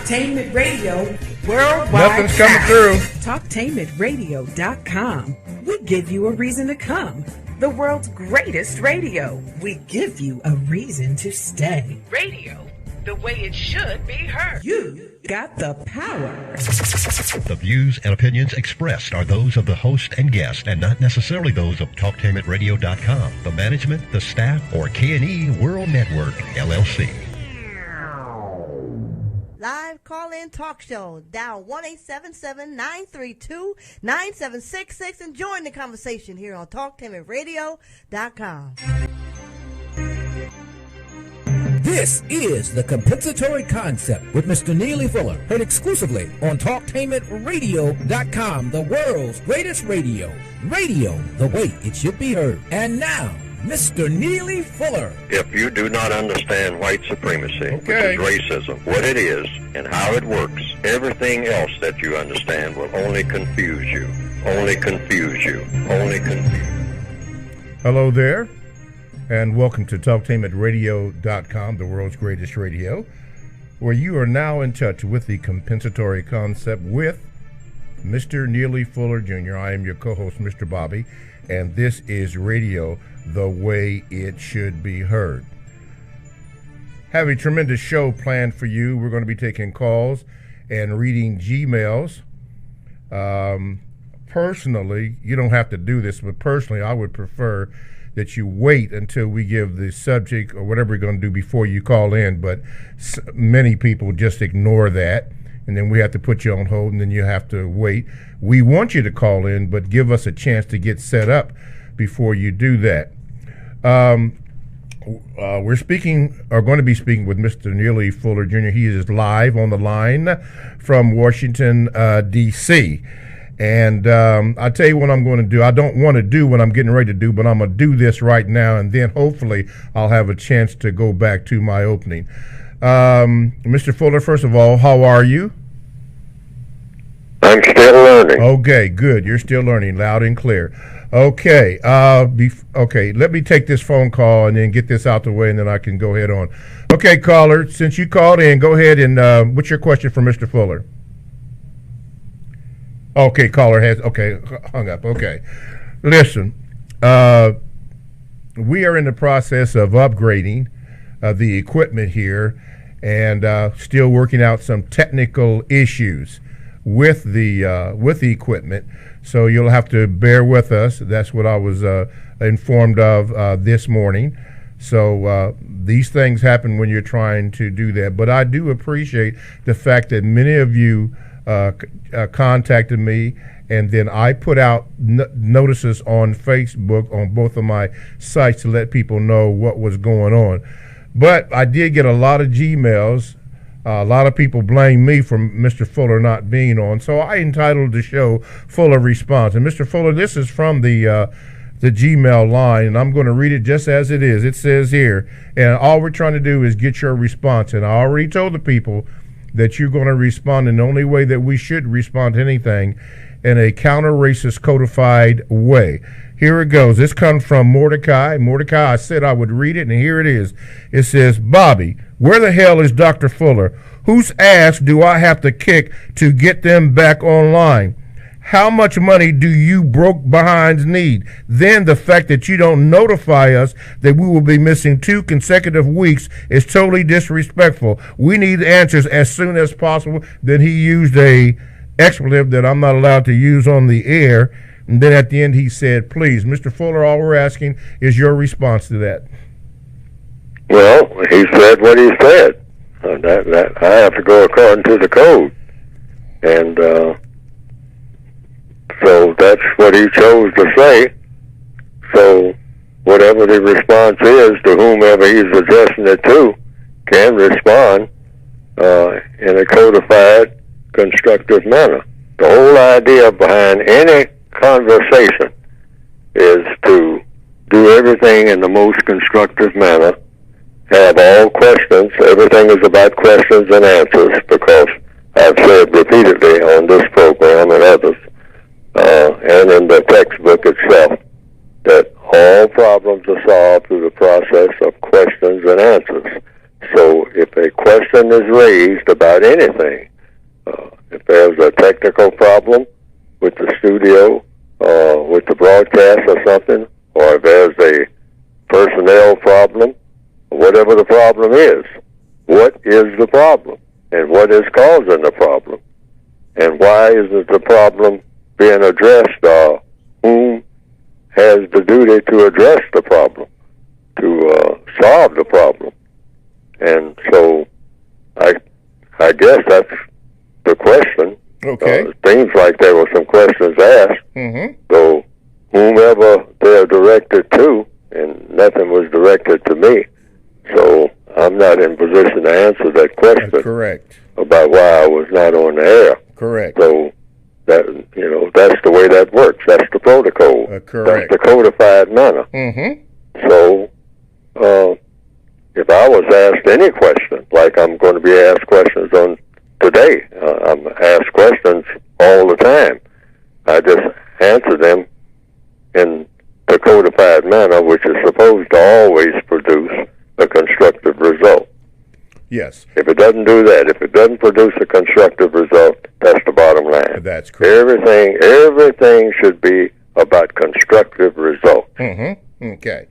Talktainment Radio worldwide. Nothing's coming through. Talktainmentradio.com. We give you a reason to come. The world's greatest radio. We give you a reason to stay. Radio, the way it should be heard. You got the power. The views and opinions expressed are those of the host and guest and not necessarily those of TalkTainmentRadio.com, the management, the staff, or K&E World Network, LLC. Live call-in talk show. Dial 1-877-932-9766 and join the conversation here on TalkTainmentRadio.com. This is the Compensatory Concept with Mr. Neely Fuller, heard exclusively on TalkTainmentRadio.com, the world's greatest radio. Radio, the way it should be heard. And now, Mr. Neely Fuller. If you do not understand white supremacy, which is racism, what it is and how it works, everything else that you understand will only confuse you. Only confuse you. Only confuse. Hello there, and welcome to TalkTainmentRadio.com, the world's greatest radio, where you are now in touch with the Compensatory Concept with Mr. Neely Fuller Jr. I am your co-host, Mr. Bobby, and this is radio the way it should be heard. Have a tremendous show planned for you. We're going to be taking calls and reading Gmails. Personally, you don't have to do this, but personally, I would prefer that you wait until we give the subject or whatever we're going to do before you call in, but many people just ignore that, and then we have to put you on hold, and then you have to wait. We want you to call in, but give us a chance to get set up before you do that. We're going to be speaking with Mr. Neely Fuller Jr. He is live on the line from Washington, D.C., and I'll tell you what I'm going to do. I don't want to do what I'm getting ready to do, but I'm going to do this right now, and then hopefully I'll have a chance to go back to my opening. Mr. Fuller, first of all, how are you? I'm still learning. Okay, good. You're still learning, loud and clear. Okay, let me take this phone call and then get this out the way, and then I can go ahead on. Okay, caller, since you called in, go ahead and what's your question for Mr. Fuller? Okay, caller has, hung up, okay. Listen, we are in the process of upgrading the equipment here and still working out some technical issues with the equipment. So you'll have to bear with us. That's what I was informed of this morning. So these things happen when you're trying to do that. But I do appreciate the fact that many of you contacted me, and then I put out notices on Facebook on both of my sites to let people know what was going on. But I did get a lot of Gmails. A lot of people blame me for Mr. Fuller not being on, so I entitled the show Fuller Response. And Mr. Fuller, this is from the Gmail line, and I'm going to read it just as it is. It says here, and all we're trying to do is get your response. And I already told the people that you're going to respond in the only way that we should respond to anything, in a counter-racist codified way. Here it goes. This comes from Mordecai. Mordecai, I said I would read it, and here it is. It says, Bobby, where the hell is Dr. Fuller? Whose ass do I have to kick to get them back online? How much money do you broke behinds need? Then the fact that you don't notify us that we will be missing 2 consecutive weeks is totally disrespectful. We need answers as soon as possible. Then he used a expletive that I'm not allowed to use on the air. And then at the end he said, please, Mr. Fuller, all we're asking is your response to that. Well, he said what he said. That I have to go according to the code. And so that's what he chose to say. So whatever the response is to whomever he's addressing it to can respond in a codified, constructive manner. The whole idea behind any conversation is to do everything in the most constructive manner, have all questions. Everything is about questions and answers, because I've said repeatedly on this program and others, and in the textbook itself, that all problems are solved through the process of questions and answers. So if a question is raised about anything, if there's a technical problem with the studio, with the broadcast or something, or if there's a personnel problem, whatever the problem is, what is the problem? And what is causing the problem? And why isn't the problem being addressed? Whom has the duty to address the problem, to solve the problem? And so I guess that's the question. Okay. It seems like there were some questions asked. Mm-hmm. So whomever they're directed to, and nothing was directed to me, so I'm not in position to answer that question. That's correct. About why I was not on the air. Correct. So that that's the way that works. That's the protocol. Correct. That's the codified manner. Mm-hmm. So if I was asked any question, like I'm going to be asked questions on today, I'm asked questions all the time. I just answer them in the codified manner, which is supposed to always produce a constructive result. Yes. If it doesn't do that, if it doesn't produce a constructive result, that's the bottom line. That's correct. Everything should be about constructive results. Mm-hmm. Okay.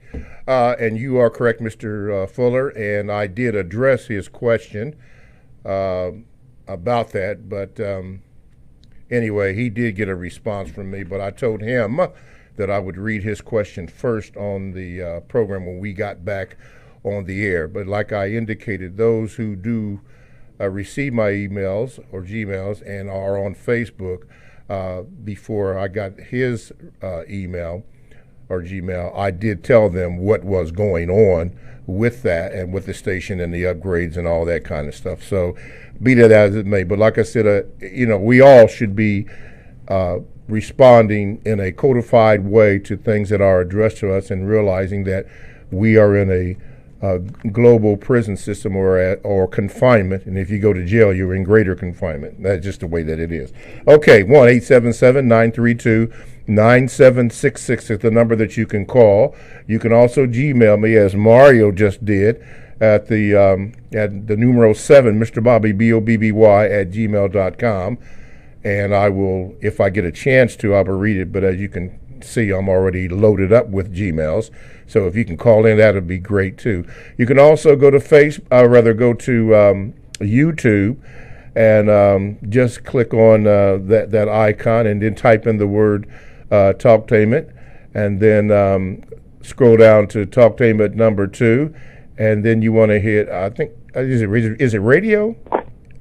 And you are correct, Mr. Fuller, and I did address his question about that, but anyway, he did get a response from me, but I told him that I would read his question first on the program when we got back on the air. But like I indicated, those who do receive my emails or Gmails and are on Facebook, before I got his email or Gmail, I did tell them what was going on with that and with the station and the upgrades and all that kind of stuff. So be that as it may, but like I said, we all should be responding in a codified way to things that are addressed to us and realizing that we are in a global prison system or confinement, and if you go to jail, you're in greater confinement. That's just the way that it is. Okay, 1-877-932-9766 is the number that you can call. You can also Gmail me, as Mario just did, at the numero 7, Mr. Bobby, BOBBY, at gmail.com. And I will, if I get a chance to, I will read it, but as you can see, I'm already loaded up with Gmails. So if you can call in, that would be great too. You can also go to YouTube and just click on that icon and then type in the word Talktainment, and then scroll down to Talktainment number 2, and then you want to hit, I think, is it radio?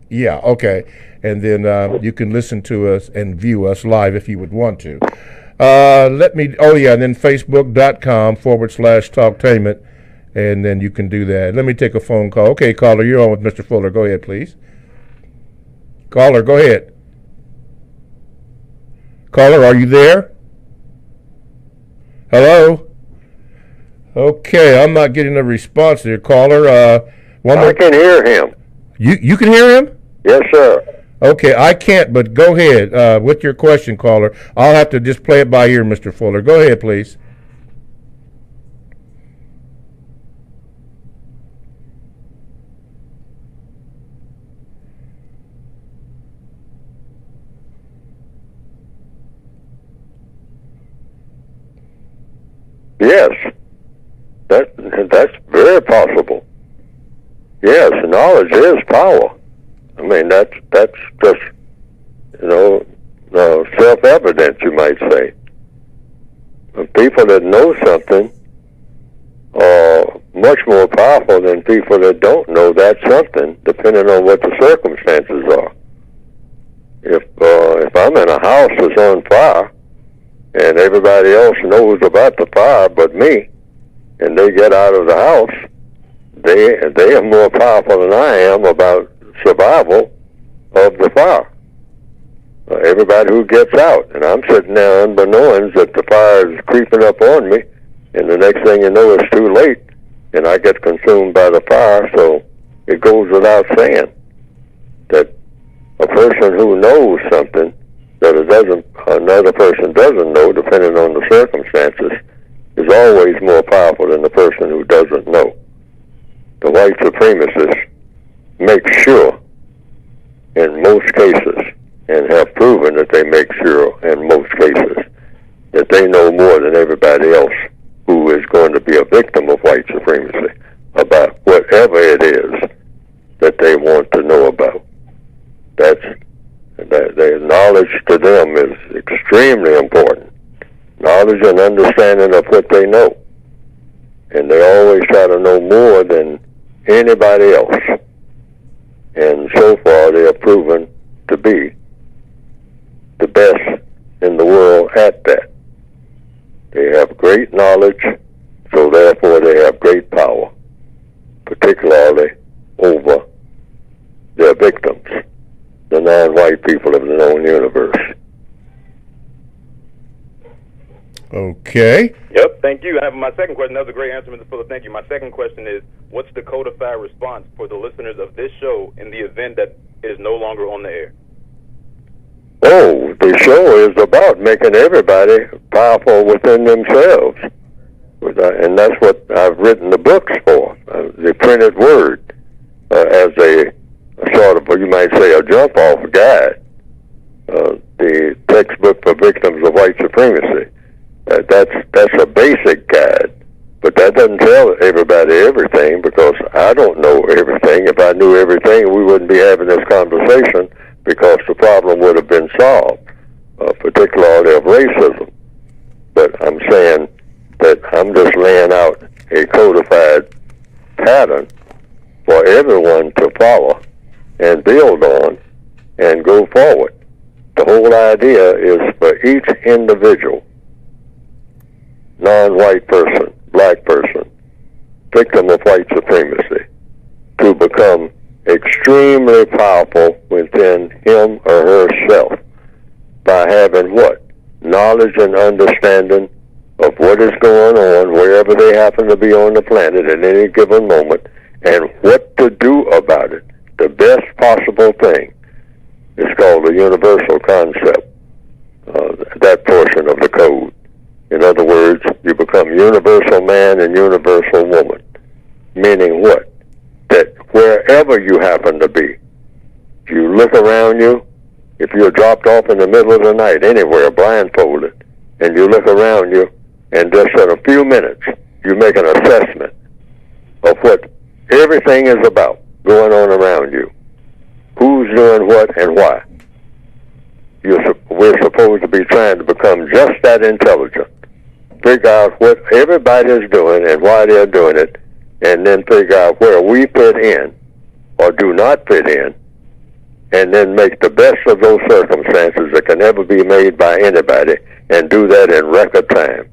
Yeah, okay. And then you can listen to us and view us live if you would want to. And then Facebook.com/Talktainment, and then you can do that. Let me take a phone call. Okay, caller, you're on with Mr. Fuller. Go ahead, please. Caller, go ahead. Caller, are you there? Hello? Okay, I'm not getting a response there, caller. I can hear him. You can hear him? Yes, sir. Okay, I can't, but go ahead with your question, caller. I'll have to just play it by ear, Mr. Fuller. Go ahead, please. Yes, that's very possible. Yes, knowledge is power. I mean, that's just, self-evident, you might say. People that know something are much more powerful than people that don't know that something, depending on what the circumstances are. If I'm in a house that's on fire, and everybody else knows about the fire but me, and they get out of the house, they are more powerful than I am about survival of the fire. Everybody who gets out, and I'm sitting there unbeknownst that the fire is creeping up on me, and the next thing you know, it's too late, and I get consumed by the fire. So it goes without saying that a person who knows something that another person doesn't know, depending on the circumstances, is always more powerful than the person who doesn't know. the white supremacists make sure in most cases, and have proven that they make sure in most cases, that they know more than everybody else who is going to be a victim of white supremacy about whatever it is that they want to know about. Their knowledge to them is extremely important. Knowledge and understanding of what they know. And they always try to know more than anybody else. And so far they have proven to be the best in the world at that. They have great knowledge, so therefore they have great power, particularly over their victims, the non-white people of the known universe. Okay. Yep, thank you. I have my second question. That was a great answer, Mr. Fuller. Thank you. My second question is, what's the codified response for the listeners of this show in the event that it is no longer on the air? Oh, the show is about making everybody powerful within themselves. And that's what I've written the books for, the printed word, as a sort of, you might say, a jump-off guide. The textbook for victims of white supremacy. That's a basic guide, but that doesn't tell everybody everything, because I don't know everything. If I knew everything, we wouldn't be having this conversation, because the problem would have been solved, particularly of racism. But I'm saying that I'm just laying out a codified pattern for everyone to follow and build on and go forward. The whole idea is for each individual, non-white person, black person, victim of white supremacy, to become extremely powerful within him or herself by having what? Knowledge and understanding of what is going on wherever they happen to be on the planet at any given moment, and what to do about it. The best possible thing is called the universal concept, that portion of the code. In other words, you become universal man and universal woman. Meaning what? That wherever you happen to be, if you look around you, if you're dropped off in the middle of the night anywhere, blindfolded, and you look around you, and just in a few minutes, you make an assessment of what everything is about going on around you. Who's doing what and why. We're supposed to be trying to become just that intelligent. Figure out what everybody is doing and why they're doing it, and then figure out where we fit in or do not fit in, and then make the best of those circumstances that can ever be made by anybody, and do that in record time.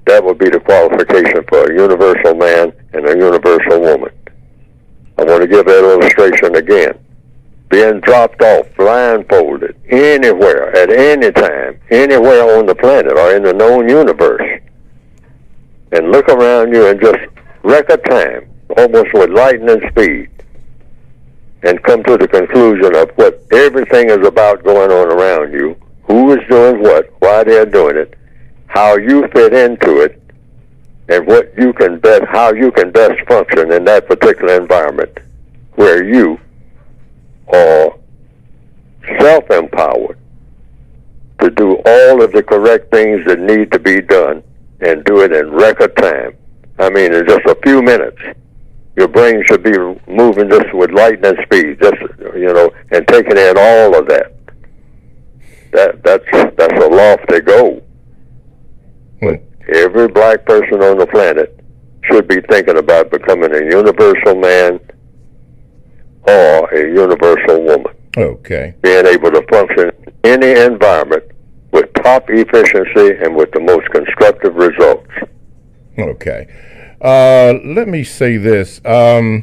That would be the qualification for a universal man and a universal woman. I want to give that illustration again. Being dropped off, blindfolded, anywhere, at any time, anywhere on the planet or in the known universe, and look around you in just record time, almost with lightning speed, and come to the conclusion of what everything is about going on around you, who is doing what, why they're doing it, how you fit into it, and what you can best, how you can best function in that particular environment where you are self-empowered to do all of the correct things that need to be done and do it in record time. I mean, in just a few minutes. Your brain should be moving just with lightning speed, just, and taking in all of that. That's a lofty goal. But every black person on the planet should be thinking about becoming a universal man or a universal woman. Okay. Being able to function in any environment with top efficiency and with the most constructive results. Okay. Let me say this to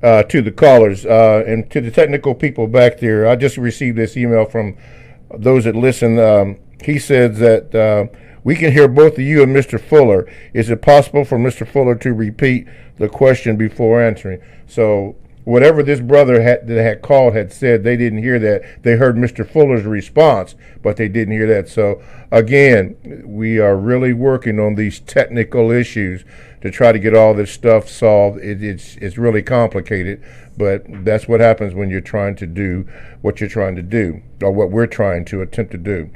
the callers and to the technical people back there. I just received this email from those that listen. He said that we can hear both of you and Mr. Fuller. Is it possible for Mr. Fuller to repeat the question before answering? So whatever this brother that had called had said, they didn't hear that. They heard Mr. Fuller's response, but they didn't hear that. So again, we are really working on these technical issues to try to get all this stuff solved. It's really complicated, but that's what happens when you're trying to do what you're trying to do, or what we're trying to attempt to do.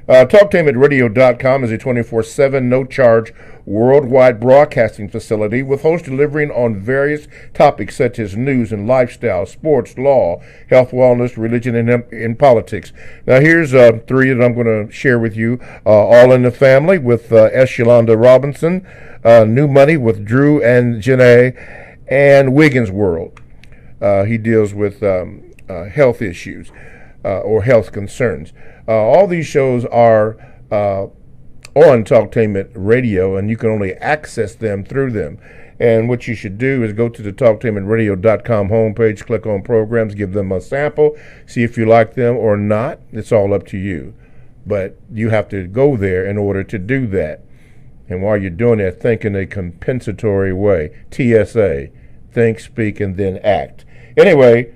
TalkTameRadio.com is a 24/7, no-charge, worldwide broadcasting facility with hosts delivering on various topics such as news and lifestyle, sports, law, health, wellness, religion, and politics. Now, here's three that I'm going to share with you. All in the Family with S. Yolanda Robinson, New Money with Drew and Janae, and Wiggins World. He deals with health issues or health concerns. All these shows are on Talktainment Radio, and you can only access them through them. And what you should do is go to the TalkTainmentRadio.com homepage, click on programs, give them a sample, see if you like them or not. It's all up to you. But you have to go there in order to do that. And while you're doing that, think in a compensatory way. TSA, think, speak, and then act. Anyway,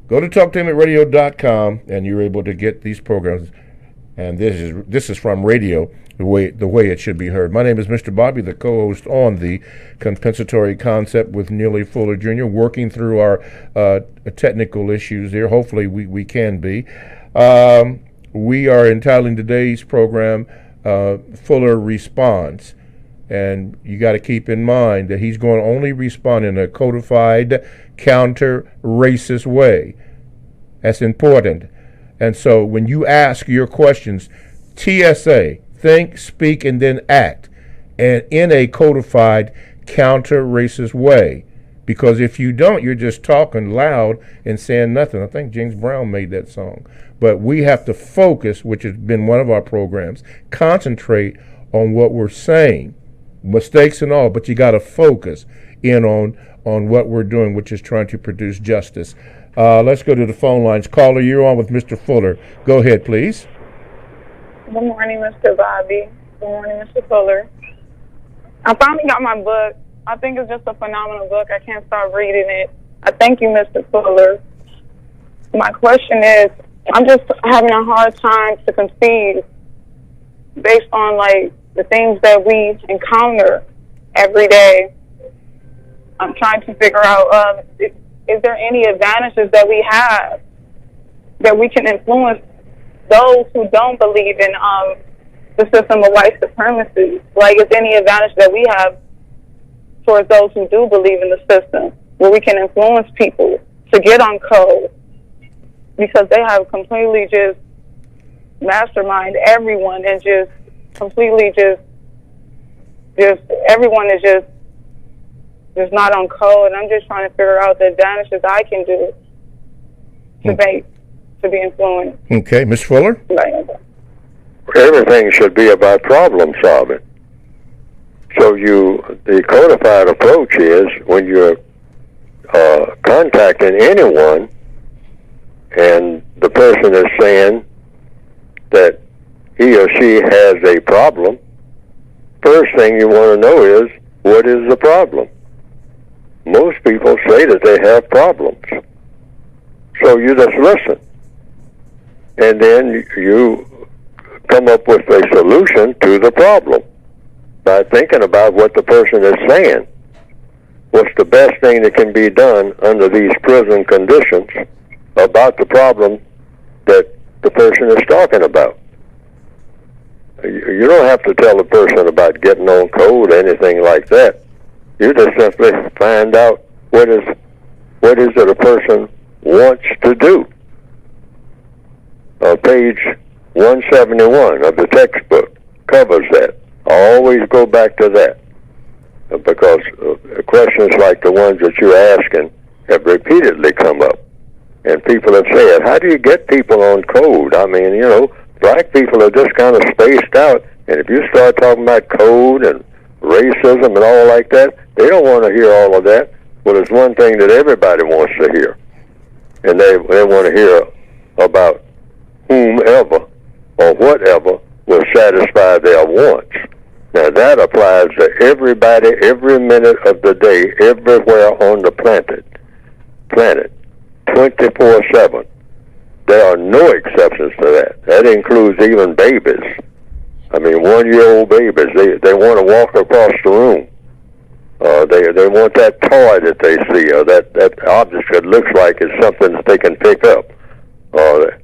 go to TalkTainmentRadio.com, and you're able to get these programs. And this is from radio, the way it should be heard. My name is Mr. Bobby, the co-host on the Compensatory Concept with Neely Fuller Jr., working through our technical issues there. Hopefully we can be. We are entitling today's program Fuller Responds. And you got to keep in mind that he's going to only respond in a codified, counter-racist way. That's important. And so when you ask your questions, TSA, think, speak, and then act, and in a codified, counter-racist way. Because if you don't, you're just talking loud and saying nothing. I think James Brown made that song. But we have to focus, which has been one of our programs, concentrate on what we're saying. Mistakes and all, but you got to focus in on what we're doing, which is trying to produce justice. Let's go to the phone lines. Caller, you're on with Mr. Fuller. Go ahead, please. Good morning, Mr. Bobby. Good morning, Mr. Fuller. I finally got my book. I think it's just a phenomenal book. I can't stop reading it. I thank you, Mr. Fuller. My question is, I'm just having a hard time to conceive based on, the things that we encounter every day. I'm trying to figure out, is there any advantages that we have that we can influence those who don't believe in the system of white supremacy? Is there any advantage that we have towards those who do believe in the system, where we can influence people to get on code? Because they have completely just mastermind everyone and just completely just everyone is just not on code. And I'm just trying to figure out the advantages I can do to be influenced. Okay, Ms. Fuller? Everything should be about problem solving. So the codified approach is when you're contacting anyone and the person is saying that he or she has a problem, first thing you want to know is, what is the problem? Most people say that they have problems. So you just listen. And then you come up with a solution to the problem by thinking about what the person is saying. What's the best thing that can be done under these prison conditions about the problem that the person is talking about? You don't have to tell the person about getting on code or anything like that. You just simply find out what is it a person wants to do. Page 171 of the textbook covers that. I always go back to that because questions like the ones that you're asking have repeatedly come up. And people have said, how do you get people on code? I mean, black people are just kind of spaced out, and if you start talking about code and racism and all like that, they don't want to hear all of that. Well, there's one thing that everybody wants to hear, and they want to hear about whomever or whatever will satisfy their wants. Now, that applies to everybody, every minute of the day, everywhere on the planet, 24/7. There are no exceptions to that. That includes even babies. I mean, 1-year-old babies, they want to walk across the room They want that toy that they see, or that object that looks like it's something that they can pick up.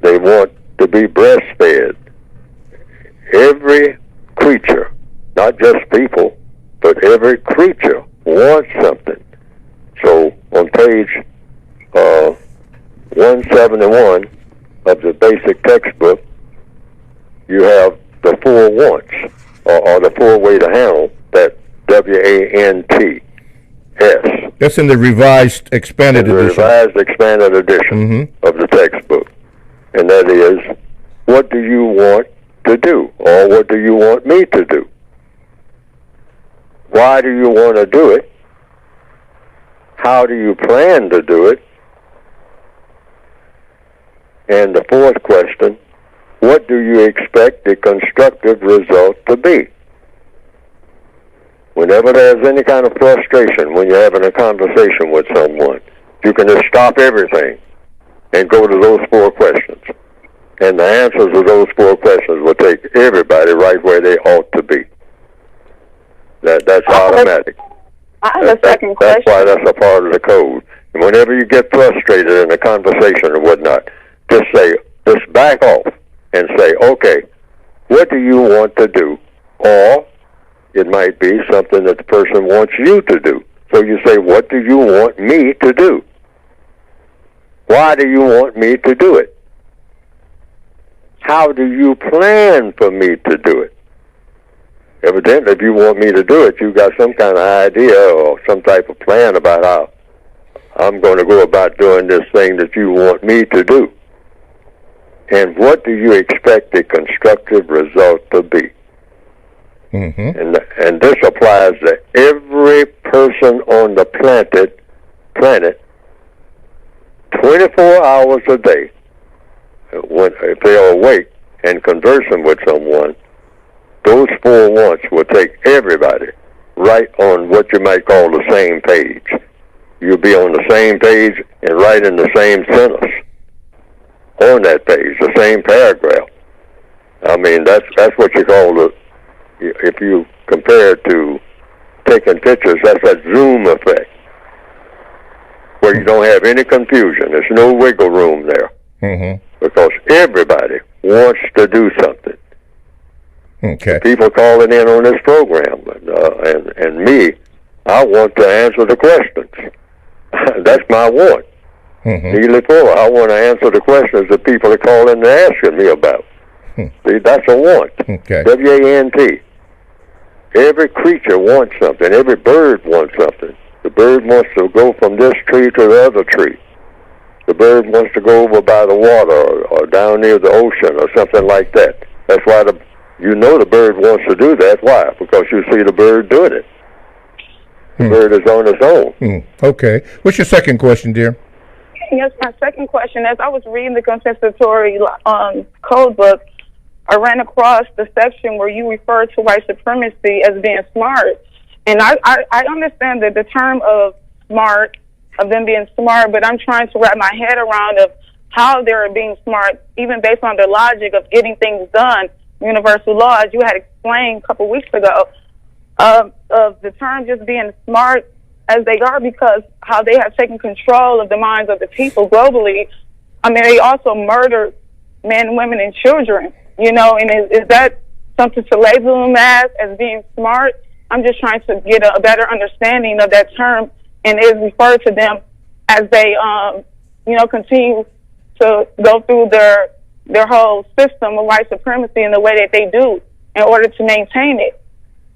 They want to be breastfed. Every creature, not just people, but every creature wants something. So on page 171 of the basic textbook, you have the four wants, or the four-way to handle, that WANTS. That's in the revised expanded edition. The revised expanded edition of the textbook. And that is, what do you want to do? Or what do you want me to do? Why do you want to do it? How do you plan to do it? And the fourth question, what do you expect the constructive result to be? Whenever there's any kind of frustration when you're having a conversation with someone, you can just stop everything and go to those four questions. And the answers to those four questions will take everybody right where they ought to be. That's automatic. I have a second question. That's why that's a part of the code. And whenever you get frustrated in a conversation or whatnot, just back off and say, okay, what do you want to do? Or it might be something that the person wants you to do. So you say, what do you want me to do? Why do you want me to do it? How do you plan for me to do it? Evidently, if you want me to do it, you've got some kind of idea or some type of plan about how I'm going to go about doing this thing that you want me to do. And what do you expect the constructive result to be? And this applies to every person on the planet 24 hours a day. If they're awake and conversing with someone, those four wants will take everybody right on what you might call the same page. You'll be on the same page and right in the same sentence on that page, the same paragraph. I mean, that's what you call if you compare it to taking pictures, that's that zoom effect, where you don't have any confusion. There's no wiggle room there. Because everybody wants to do something. Okay. The people calling in on this program, and me, I want to answer the questions. That's my want. Neely Fuller, I want to answer the questions that people are calling and asking me about. See, that's a want. Okay. WANT. Every creature wants something. Every bird wants something. The bird wants to go from this tree to the other tree. The bird wants to go over by the water or down near the ocean or something like that. That's why the bird wants to do that. Why? Because you see the bird doing it. The bird is on its own. Okay. What's your second question, dear? Yes, my second question, as I was reading the compensatory code book, I ran across the section where you refer to white supremacy as being smart. And I understand that the term of smart, of them being smart, but I'm trying to wrap my head around of how they're being smart, even based on their logic of getting things done, universal law, as you had explained a couple weeks ago, of the term just being smart as they are, because how they have taken control of the minds of the people globally. I mean, they also murder men, women, and children, and is that something to label them as being smart? I'm just trying to get a better understanding of that term, and is referred to them as they, continue to go through their whole system of white supremacy in the way that they do in order to maintain it,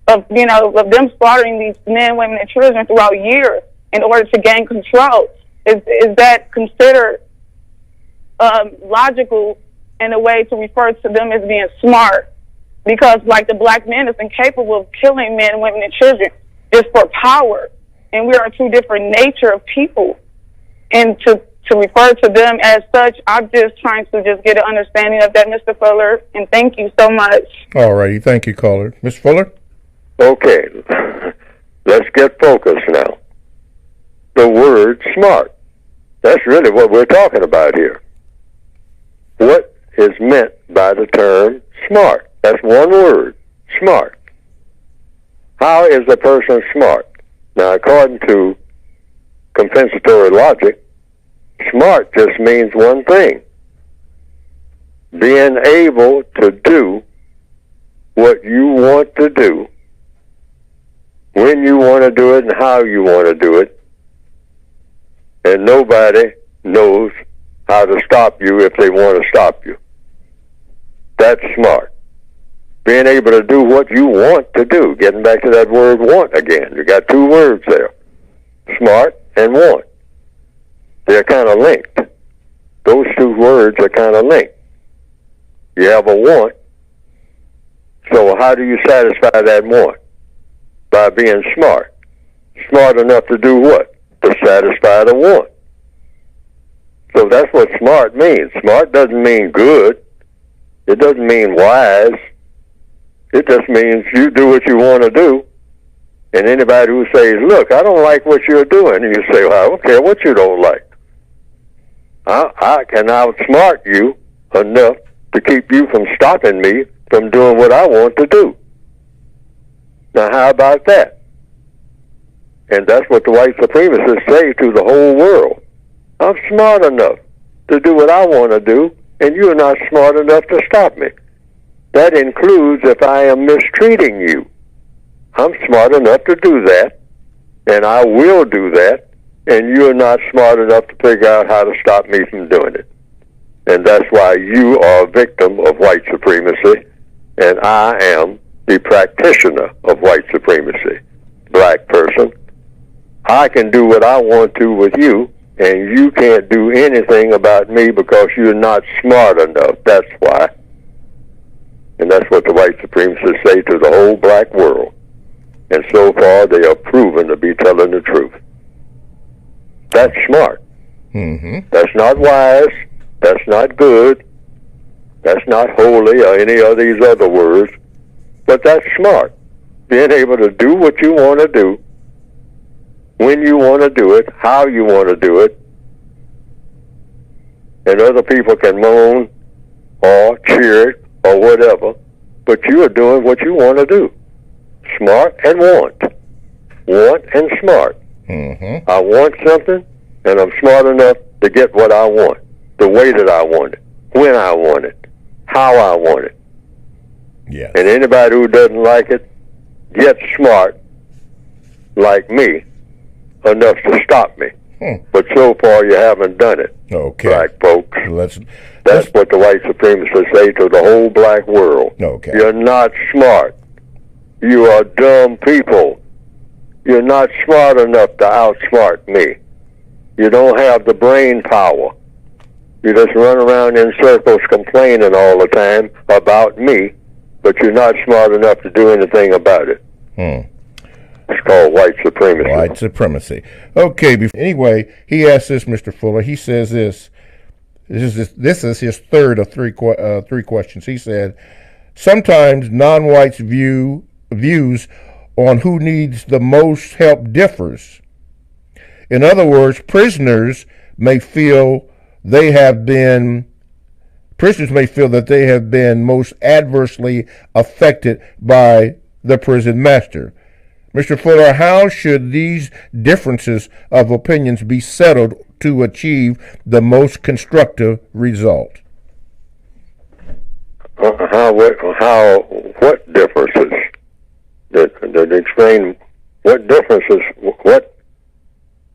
of them slaughtering these men, women, and children throughout years in order to gain control. Is that considered logical in a way to refer to them as being smart? Because, like, the black man is incapable of killing men, women, and children just for power. And we are two different nature of people. And to refer to them as such, I'm just trying to just get an understanding of that, Mr. Fuller. And thank you so much. All righty. Thank you, caller. Mr. Fuller? Okay. Let's get focused now. The word smart. That's really what we're talking about here. What is meant by the term smart? That's one word, smart. How is a person smart? Now, according to compensatory logic, smart just means one thing: being able to do what you want to do, when you want to do it, and how you want to do it, and nobody knows how to stop you if they want to stop you. That's smart. Being able to do what you want to do. Getting back to that word want again. You got two words there: smart and want. They're kind of linked. Those two words are kind of linked. You have a want, so how do you satisfy that want? By being smart. Smart enough to do what? To satisfy the want. So that's what smart means. Smart doesn't mean good. It doesn't mean wise. It just means you do what you want to do. And anybody who says, look, I don't like what you're doing, and you say, well, I don't care what you don't like. I can outsmart you enough to keep you from stopping me from doing what I want to do. Now, how about that? And that's what the white supremacists say to the whole world. I'm smart enough to do what I want to do, and you're not smart enough to stop me. That includes if I am mistreating you. I'm smart enough to do that, and I will do that, and you're not smart enough to figure out how to stop me from doing it. And that's why you are a victim of white supremacy, and I am the practitioner of white supremacy. Black person, I can do what I want to with you, and you can't do anything about me because you're not smart enough. That's why. And that's what the white supremacists say to the whole black world. And so far, they are proven to be telling the truth. That's smart. Mm-hmm. That's not wise. That's not good. That's not holy or any of these other words. But that's smart. Being able to do what you want to do, when you want to do it, how you want to do it, and other people can moan or cheer it or whatever, but you are doing what you want to do. Smart and want. Want and smart. Mm-hmm. I want something, and I'm smart enough to get what I want, the way that I want it, when I want it, how I want it. Yes. And anybody who doesn't like it gets smart, like me, enough to stop me. But so far, you haven't done it, Okay. black folks. That's what the white supremacists say to the whole black world. Okay. You're not smart. You are dumb people. You're not smart enough to outsmart me. You don't have the brain power. You just run around in circles complaining all the time about me, but you're not smart enough to do anything about it. It's called white supremacy. White supremacy. Okay. Anyway, he asked this, Mr. Fuller. He says this. This is his third of three questions. He said, sometimes non-whites' views on who needs the most help differs. In other words, prisoners may feel that they have been most adversely affected by the prison master. Mr. Fuller, how should these differences of opinions be settled to achieve the most constructive result? What differences? That explain what differences, what?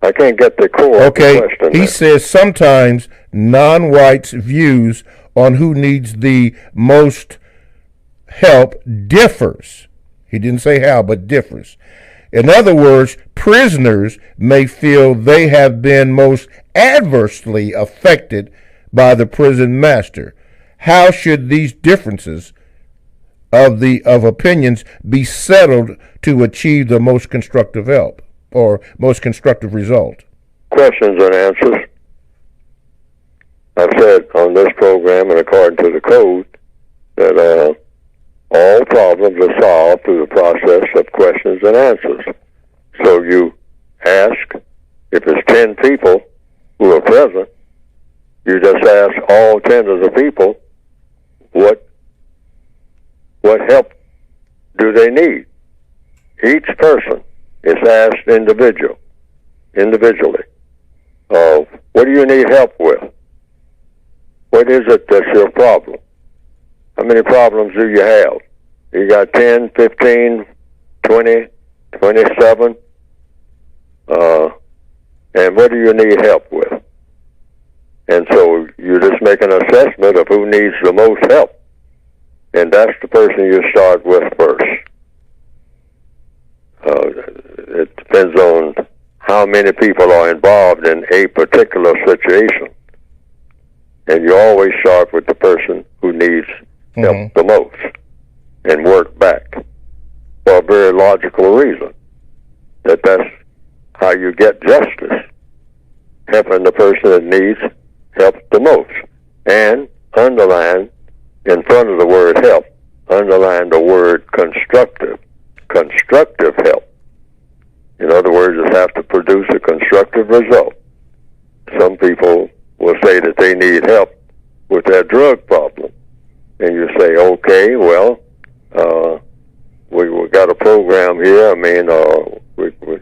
I can't get the core of the question. He says sometimes non-whites' views on who needs the most help differs. He didn't say how, but differs. In other words, prisoners may feel they have been most adversely affected by the prison master. How should these differences of opinions be settled to achieve the most constructive help or most constructive result? Questions and answers. I've said on this program and according to the code that all problems are solved through the process of questions and answers. So you ask, if it's 10 people who are present, you just ask all 10 of the people, what help do they need? Each person It's asked individually. What do you need help with? What is it that's your problem? How many problems do you have? You got 10, 15, 20, 27? And what do you need help with? And so you just make an assessment of who needs the most help. And that's the person you start with first. It depends on how many people are involved in a particular situation. And you always start with the person who needs help the most and work back for a very logical reason. That's how you get justice, helping the person that needs help the most. And underline, in front of the word help, underline the word constructive. Constructive help. In other words, it has to produce a constructive result. Some people will say that they need help with their drug problem. And you say, okay, well, we got a program here. I mean,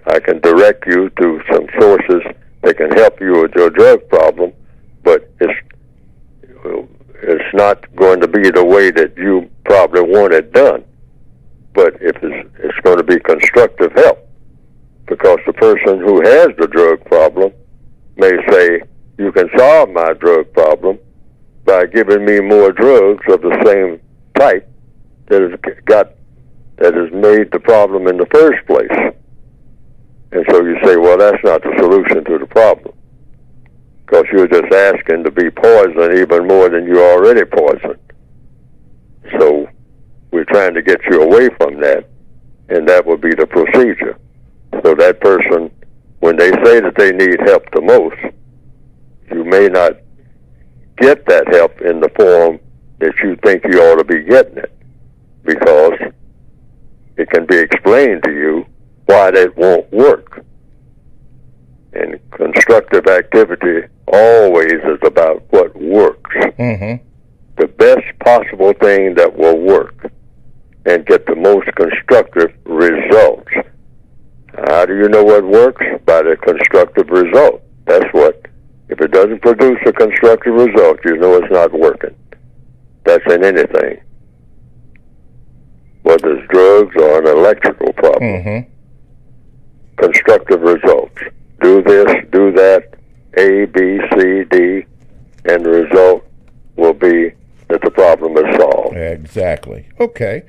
I can direct you to some sources that can help you with your drug problem, but it's not going to be the way that you probably want it done. But if it's going to be constructive help, because the person who has the drug problem may say, you can solve my drug problem by giving me more drugs of the same type that has made the problem in the first place. And so you say, well, that's not the solution to the problem, because you're just asking to be poisoned even more than you're already poisoned. So we're trying to get you away from that, and that would be the procedure. So that person, when they say that they need help the most, you may not get that help in the form that you think you ought to be getting it, because it can be explained to you why that won't work. And constructive activity always is about what works. The best possible thing that will work and get the most constructive results. How do you know what works? By the constructive result. That's what. If it doesn't produce a constructive result, you know it's not working. That's in anything, whether it's drugs or an electrical problem. Constructive results. Do this, do that, A, B, C, D, and the result will be that the problem is solved. Exactly. Okay.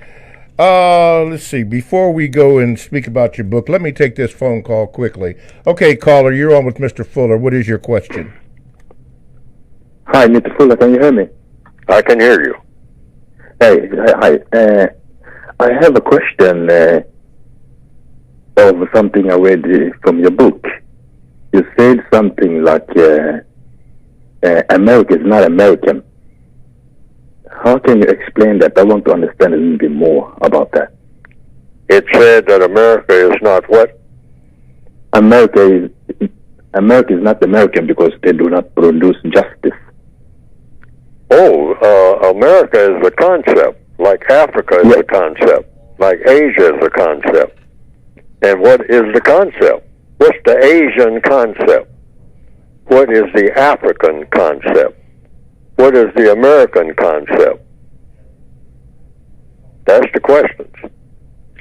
Let's see. Before we go and speak about your book, let me take this phone call quickly. Okay, caller, you're on with Mr. Fuller. What is your question? Hi, Mr. Fuller. Can you hear me? I can hear you. Hey, hi. I have a question of something I read from your book. You said something like America is not American. How can you explain that? I want to understand a little bit more about that. It said that America is not what? America is not American because they do not produce justice. Oh, America is a concept, like Africa is a concept, like Asia is a concept. And what is the concept? What's the Asian concept? What is the African concept? What is the American concept? That's the questions.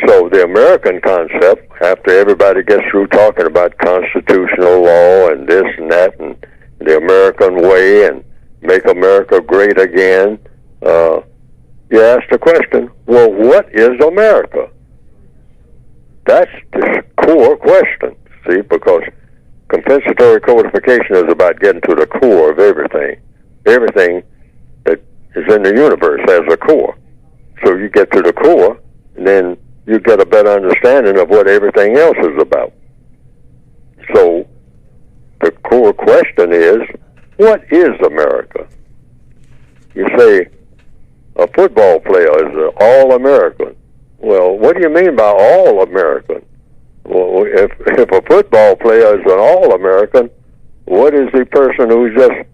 So the American concept, after everybody gets through talking about constitutional law and this and that and the American way and make America great again, you ask the question, well, what is America? That's the core question, see, because compensatory codification is about getting to the core of everything. Everything that is in the universe has a core. So you get to the core, and then you get a better understanding of what everything else is about. So the core question is, what is America? You say a football player is an all-American. Well, what do you mean by all-American? Well, if a football player is an all-American, what is the person who's just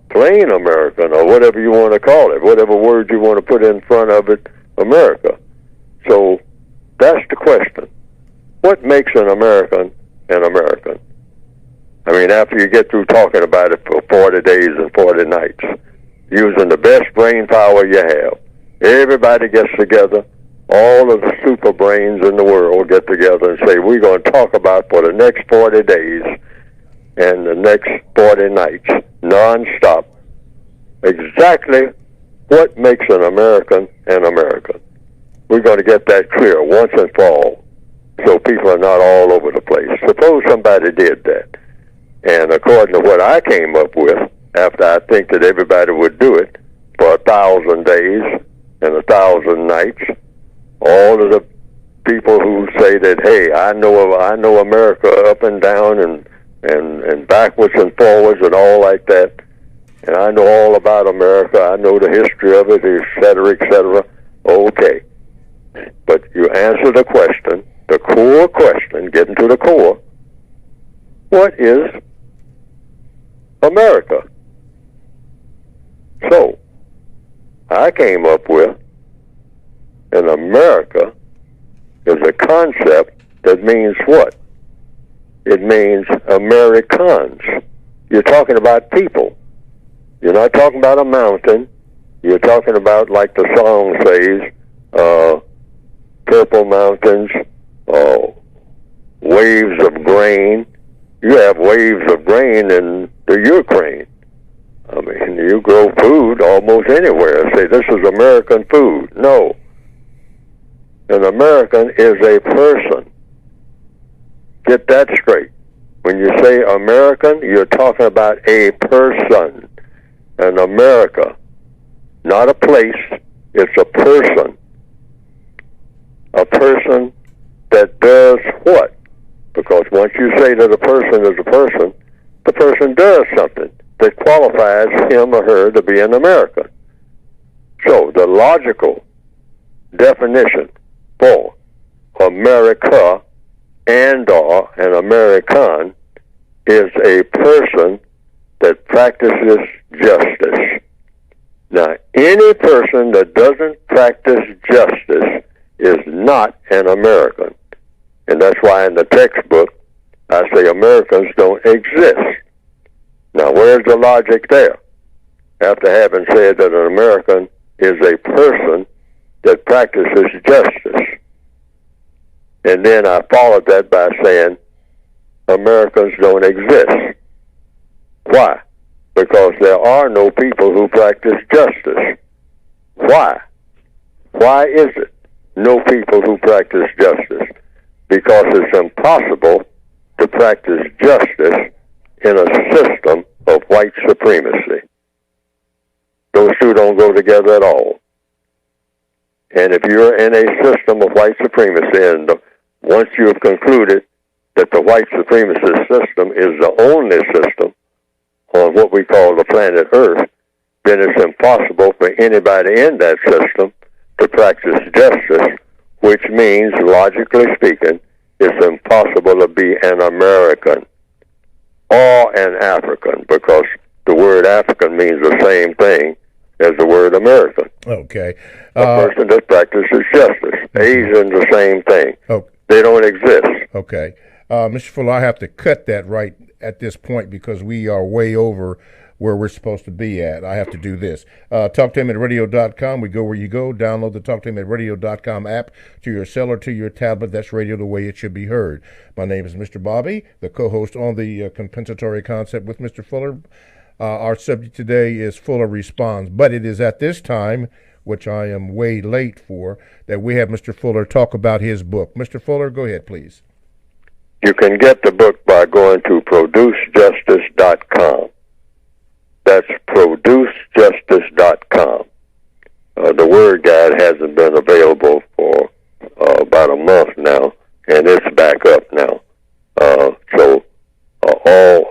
plain American, or whatever you want to call it, whatever word you want to put in front of it, America? So that's the question. What makes an American an American? I mean, after you get through talking about it for 40 days and 40 nights, using the best brain power you have, everybody gets together, all of the super brains in the world get together and say, we're going to talk about for the next 40 days and the next 40 nights, nonstop, exactly what makes an American an American. We're going to get that clear once and for all, so people are not all over the place. Suppose somebody did that. And according to what I came up with, after I think that everybody would do it for 1,000 days and 1,000 nights, all of the people who say that, hey, I know America up and down and backwards and forwards and all like that, and I know all about America, I know the history of it, et cetera, okay. But you answer the question, the core question, getting to the core, what is America? So, I came up with an America is a concept that means what? It means Americans. You're talking about people. You're not talking about a mountain. You're talking about, like the song says, purple mountains, waves of grain. You have waves of grain in the Ukraine. I mean, you grow food almost anywhere. Say, this is American food. No. An American is a person. Get that straight. When you say American, you're talking about a person. An America. Not a place. It's a person. A person that does what? Because once you say that a person is a person, the person does something that qualifies him or her to be an American. So the logical definition for America and or an American is a person that practices justice. Now, any person that doesn't practice justice is not an American. And that's why in the textbook, I say Americans don't exist. Now, where's the logic there? After having said that an American is a person that practices justice. And then I followed that by saying Americans don't exist. Why? Because there are no people who practice justice. Why? Why is it no people who practice justice? Because it's impossible to practice justice in a system of white supremacy. Those two don't go together at all. And if you're in a system of white supremacy, and once you have concluded that the white supremacist system is the only system on what we call the planet Earth, then it's impossible for anybody in that system to practice justice, which means, logically speaking, it's impossible to be an American or an African, because the word African means the same thing as the word American. Okay. A person that practices justice. Asian, the same thing. Okay. They don't exist. Okay. Mr. Fuller, I have to cut that right at this point because we are way over where we're supposed to be at. I have to do this. TalkToHim@radio.com. We go where you go. Download the TalkToHim@radio.com app to your cell or to your tablet. That's radio the way it should be heard. My name is Mr. Bobby, the co-host on the compensatory concept with Mr. Fuller. Our subject today is Fuller Responds, but it is at this time, which I am way late for, that we have Mr. Fuller talk about his book. Mr. Fuller, go ahead, please. You can get the book by going to producejustice.com. That's producejustice.com. The Word Guide hasn't been available for about a month now, and it's back up now. So all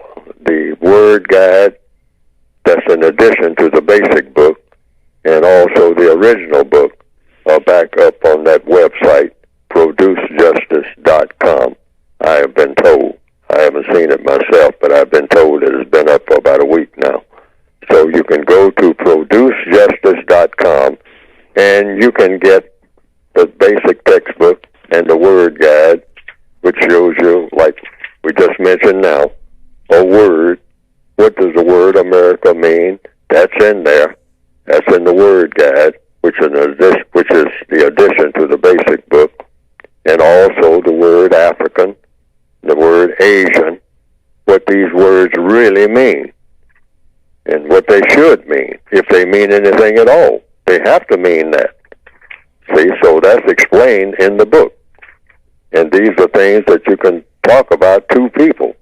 the Word Guide, that's in addition to the basic book, and also the original book, are back up on that website, producejustice.com. I have been told. I haven't seen it myself, but I've been told it has been up for about a week now. So you can go to producejustice.com, and you can get the basic textbook and the Word Guide, which which shows you, like we just mentioned now, a word. What does the word America mean? That's in there. That's in the word guide, which is the addition to the basic book, and also the word African, the word Asian, what these words really mean, and what they should mean, if they mean anything at all. They have to mean that. See, so that's explained in the book. And these are things that you can talk about to people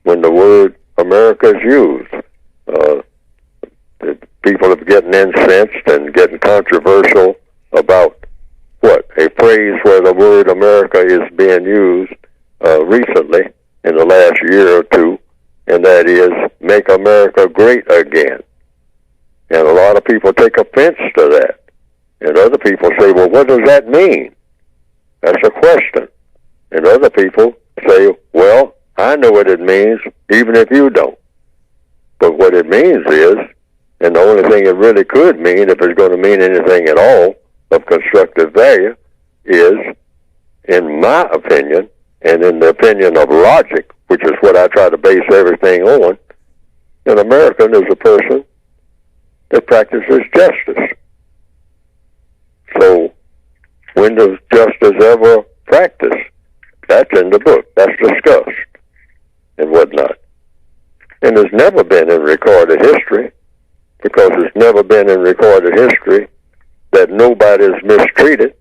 when the word America is used. People are getting incensed and getting controversial about what? A phrase where the word America is being used recently in the last year or two, and that is make America great again. And a lot of people take offense to that. And other people say, well, what does that mean? That's a question. And other people say, well, I know what it means, even if you don't. But what it means is, and the only thing it really could mean, if it's going to mean anything at all of constructive value, is, in my opinion, and in the opinion of logic, which is what I try to base everything on, an American is a person that practices justice. So, when does justice ever practice? That's in the book. That's discussed and whatnot. And it's never been in recorded history, because it's never been in recorded history that nobody is mistreated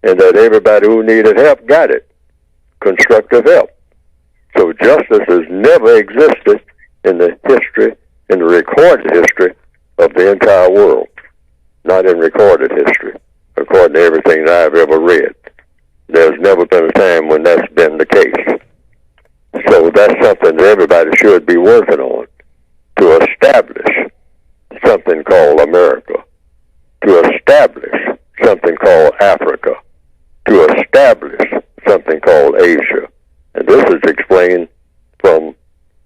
and that everybody who needed help got it. Constructive help. So justice has never existed in the history, in the recorded history of the entire world. Not in recorded history, according to everything that I've ever read. There's never been a time when that's been the case. So that's something that everybody should be working on, to establish something called America, to establish something called Africa, to establish something called Asia. And this is explained from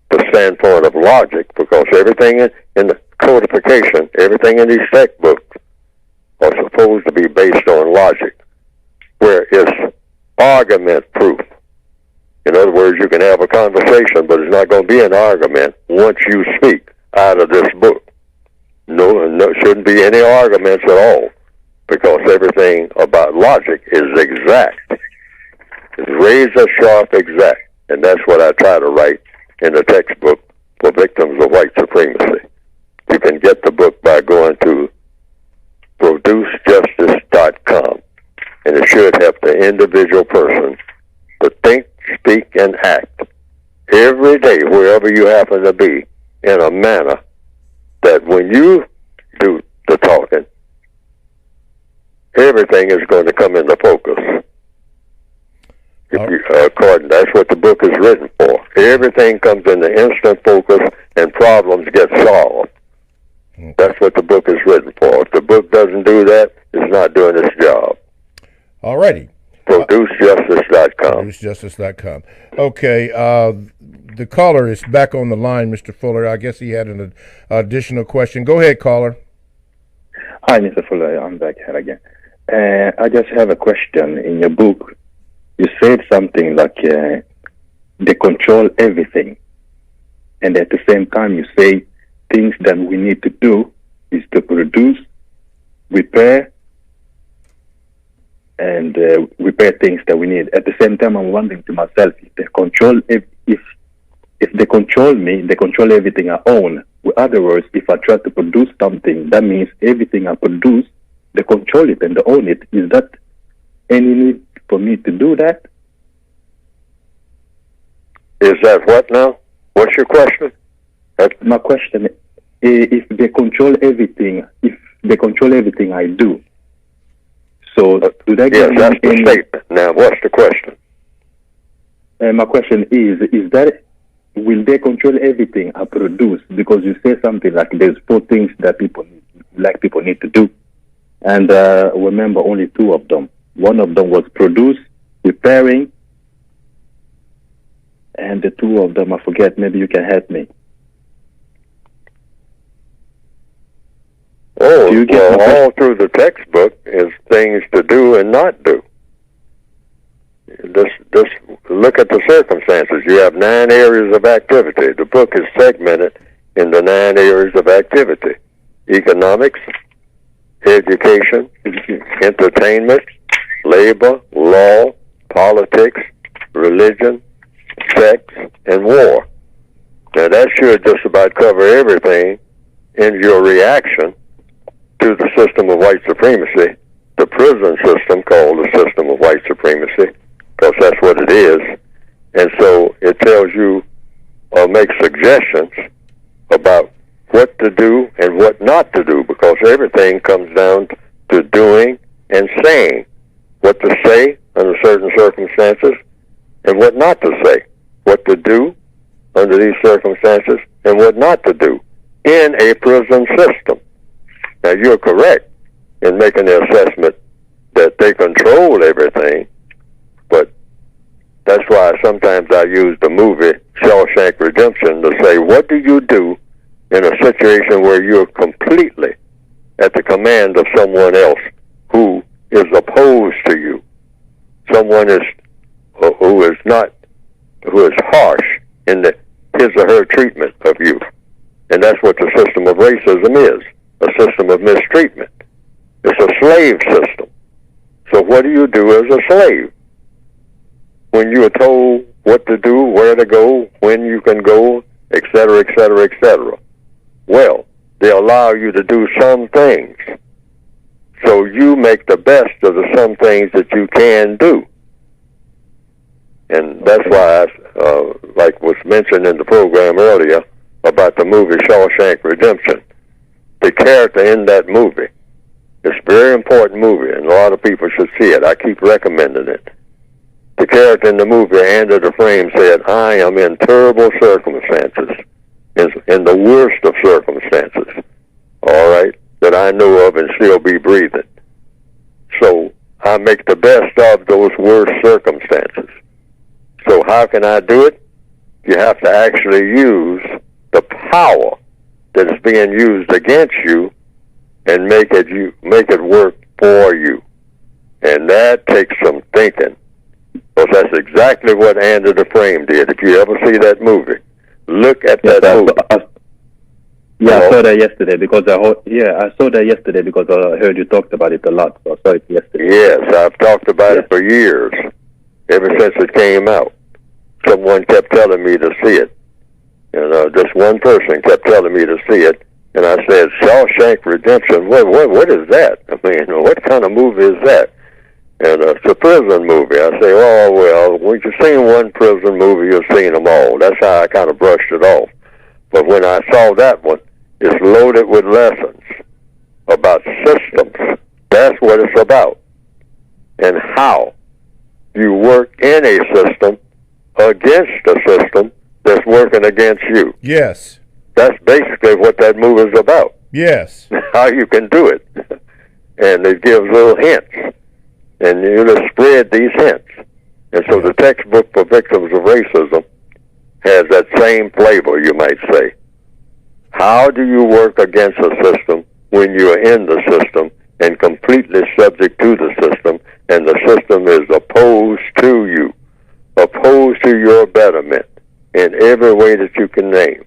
the standpoint of logic, because everything in the codification, everything in these textbooks are supposed to be based on logic, where it's argument proof. In other words, you can have a conversation, but it's not going to be an argument once you speak out of this book. No, shouldn't be any arguments at all, because everything about logic is exact. It's razor sharp exact, and that's what I try to write in the textbook for victims of white supremacy. You can get the book by going to producejustice.com, and it should help the individual person to think, speak, and act every day, wherever you happen to be, in a manner that when you do the talking, everything is going to come into focus. According, that's what the book is written for. Everything comes into instant focus and problems get solved. That's what the book is written for. If the book doesn't do that, it's not doing its job. All righty. ProduceJustice.com. ProduceJustice.com. Okay, the caller is back on the line, Mr. Fuller. I guess he had an additional question. Go ahead, caller. Hi, Mr. Fuller. I'm back here again. I just have a question. In your book, you said something like they control everything. And at the same time, you say things that we need to do is to produce, repair, and repair things that we need. At the same time, I'm wondering to myself, if they control, if they control me, they control everything I own. In other words, if I try to produce something, that means everything I produce, they control it and they own it. Is that any need for me to do that? Is that what now? What's your question? My question is, if they control everything, I do. So do they yes, that's the statement. Now, what's the question? My question is that will they control everything I produce? Because you say something like there's 4 things that people need to do, and remember only 2 of them. One of them was produce, repairing, and the 2 of them I forget. Maybe you can help me. Oh, well, all through the textbook is things to do and not do. just look at the circumstances. You have 9 areas of activity. The book is segmented into 9 areas of activity: economics, education, entertainment, labor, law, politics, religion, sex, and war. Now that should just about cover everything in your reaction to the system of white supremacy, the prison system called the system of white supremacy, because that's what it is. And so it tells you or makes suggestions about what to do and what not to do, because everything comes down to doing and saying. What to say under certain circumstances and what not to say. What to do under these circumstances and what not to do in a prison system. Now, you're correct in making the assessment that they control everything, but that's why sometimes I use the movie Shawshank Redemption to say, what do you do in a situation where you're completely at the command of someone else who is opposed to you? Someone who is harsh in his or her treatment of you. And that's what the system of racism is, a system of mistreatment. It's a slave system. So what do you do as a slave? When you are told what to do, where to go, when you can go, et cetera, et cetera, et cetera. Well, they allow you to do some things. So you make the best of the some things that you can do. And that's why, like was mentioned in the program earlier about the movie Shawshank Redemption, the character in that movie, it's a very important movie, and a lot of people should see it. I keep recommending it. The character in the movie, Under the Frame, said, I am in terrible circumstances, in the worst of circumstances, all right, that I know of and still be breathing. So I make the best of those worst circumstances. So how can I do it? You have to actually use the power that is being used against you and make it work for you. And that takes some thinking. Because that's exactly what Under the Frame did. If you ever see that movie, look at that movie. I saw that yesterday because I saw that yesterday because I heard you talked about it a lot. So I saw it yesterday. Yes, I've talked about it for years, ever since it came out. Someone kept telling me to see it. Just one person kept telling me to see it, and I said, Shawshank Redemption, what is that? I mean, what kind of movie is that? And it's a prison movie. I say, oh, well, when you've seen one prison movie, you've seen them all. That's how I kind of brushed it off. But when I saw that one, it's loaded with lessons about systems. That's what it's about. And how you work in a system against a system that's working against you. Yes. That's basically what that movie is about. Yes. How you can do it. And it gives little hints. And you just spread these hints. And so the textbook for victims of racism has that same flavor, you might say. How do you work against a system when you're in the system and completely subject to the system, and the system is opposed to you, opposed to your betterment in every way that you can name?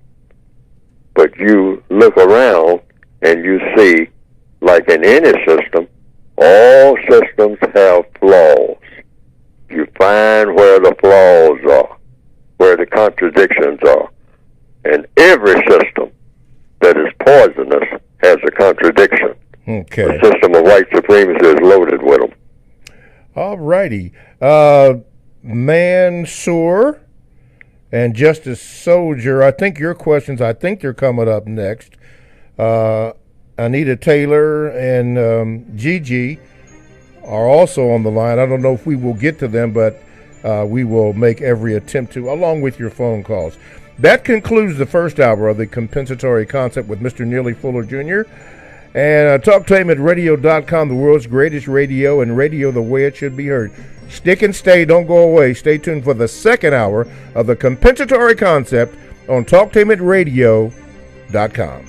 But you look around and you see, like in any system, all systems have flaws. You find where the flaws are, where the contradictions are. And every system that is poisonous has a contradiction. Okay. The system of white supremacy is loaded with them. All righty. Mansoor and Justice Soldier, I think your questions, they're coming up next. Anita Taylor and Gigi are also on the line. I don't know if we will get to them, but we will make every attempt to, along with your phone calls. That concludes the first hour of the Compensatory Concept with Mr. Neely Fuller Jr. And TalkTameAtRadio.com, the world's greatest radio, and radio the way it should be heard. Stick and stay. Don't go away. Stay tuned for the second hour of the Compensatory Concept on TalkTameAtRadio.com.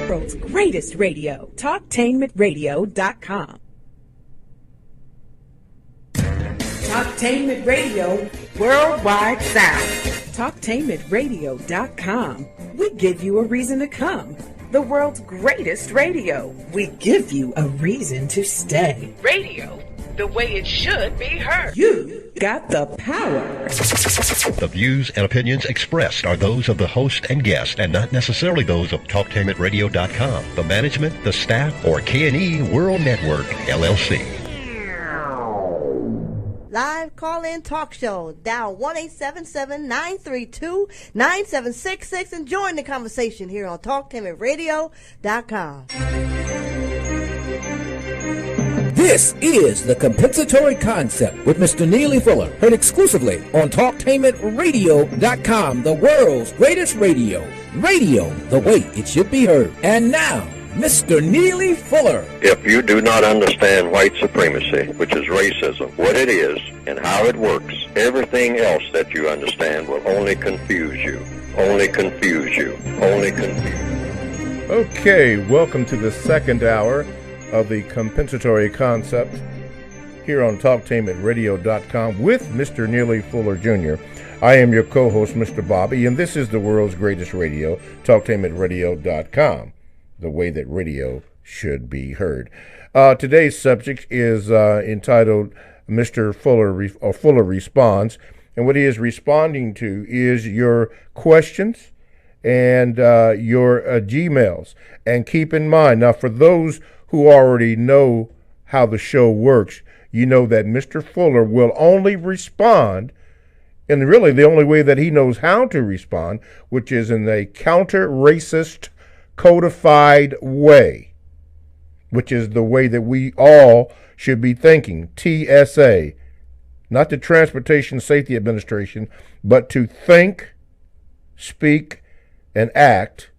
World's greatest radio, talktainmentradio.com. Talktainment Radio, worldwide sound. Talktainmentradio.com. We give you a reason to come. The world's greatest radio. We give you a reason to stay. Radio, the way it should be heard. You got the power. The views and opinions expressed are those of the host and guest and not necessarily those of TalkTainmentRadio.com, the management, the staff, or K&E World Network, LLC. Live call-in talk show. Dial 1-877-932-9766 and join the conversation here on TalkTainmentRadio.com. This is the Compensatory Concept with Mr. Neely Fuller, heard exclusively on TalkTainmentRadio.com, the world's greatest radio. Radio, the way it should be heard. And now, Mr. Neely Fuller. If you do not understand white supremacy, which is racism, what it is and how it works, everything else that you understand will only confuse you. Only confuse you. Only confuse you. Okay, welcome to the second hour of the Compensatory Concept here on TalkTainmentRadio.com with Mr. Neely Fuller Jr. I am your co-host, Mr. Bobby, and this is the world's greatest radio, TalkTainmentRadio.com. The way that radio should be heard. Today's subject is entitled Mr. Fuller Responds, and what he is responding to is your questions and your Gmails. And keep in mind, now for those who already know how the show works, you know that Mr. Fuller will only respond in really the only way that he knows how to respond, which is in a counter-racist codified way, which is the way that we all should be thinking. TSA, not the Transportation Safety Administration, but to think, speak, and act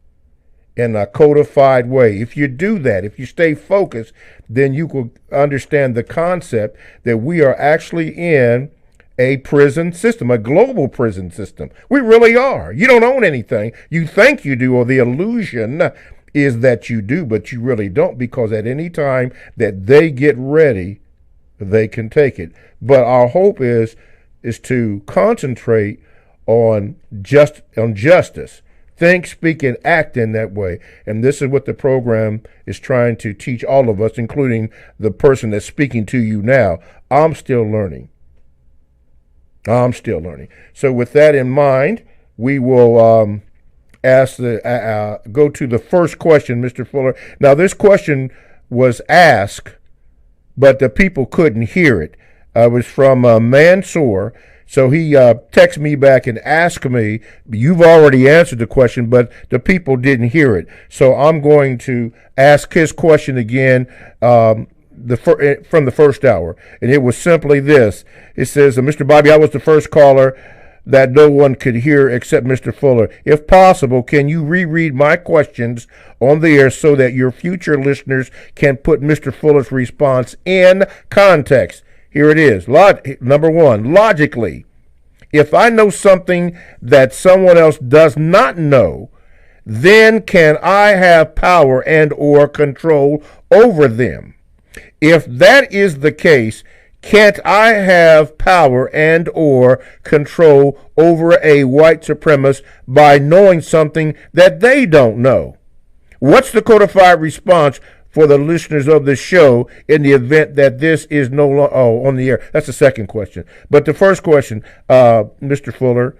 in a codified way. If you do that, if you stay focused, then you will understand the concept that we are actually in a prison system, a global prison system. We really are. You don't own anything. You think you do, or the illusion is that you do, but you really don't, because at any time that they get ready, they can take it. But our hope is to concentrate on justice. Think, speak, and act in that way. And this is what the program is trying to teach all of us, including the person that's speaking to you now. I'm still learning. So with that in mind, we will go to the first question, Mr. Fuller. Now, this question was asked, but the people couldn't hear it. It was from Mansour. So he texted me back and asked me, you've already answered the question, but the people didn't hear it. So I'm going to ask his question again from the first hour. And it was simply this. It says, Mr. Bobby, I was the first caller that no one could hear except Mr. Fuller. If possible, can you reread my questions on the air so that your future listeners can put Mr. Fuller's response in context? Here it is. Number one, logically, if I know something that someone else does not know, then can I have power and or control over them? If that is the case, can't I have power and or control over a white supremacist by knowing something that they don't know? What's the codified response for the listeners of the show in the event that this is no longer on the air? That's the second question. But the first question, Mr. Fuller,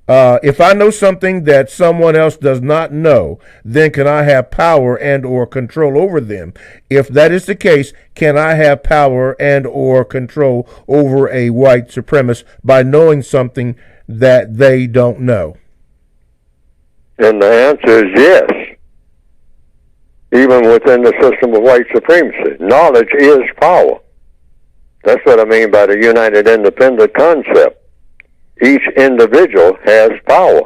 if I know something that someone else does not know, then can I have power and or control over them? If that is the case, can I have power and or control over a white supremacist by knowing something that they don't know? And the answer is yes. Even within the system of white supremacy, knowledge is power. That's what I mean by the United Independent concept. Each individual has power.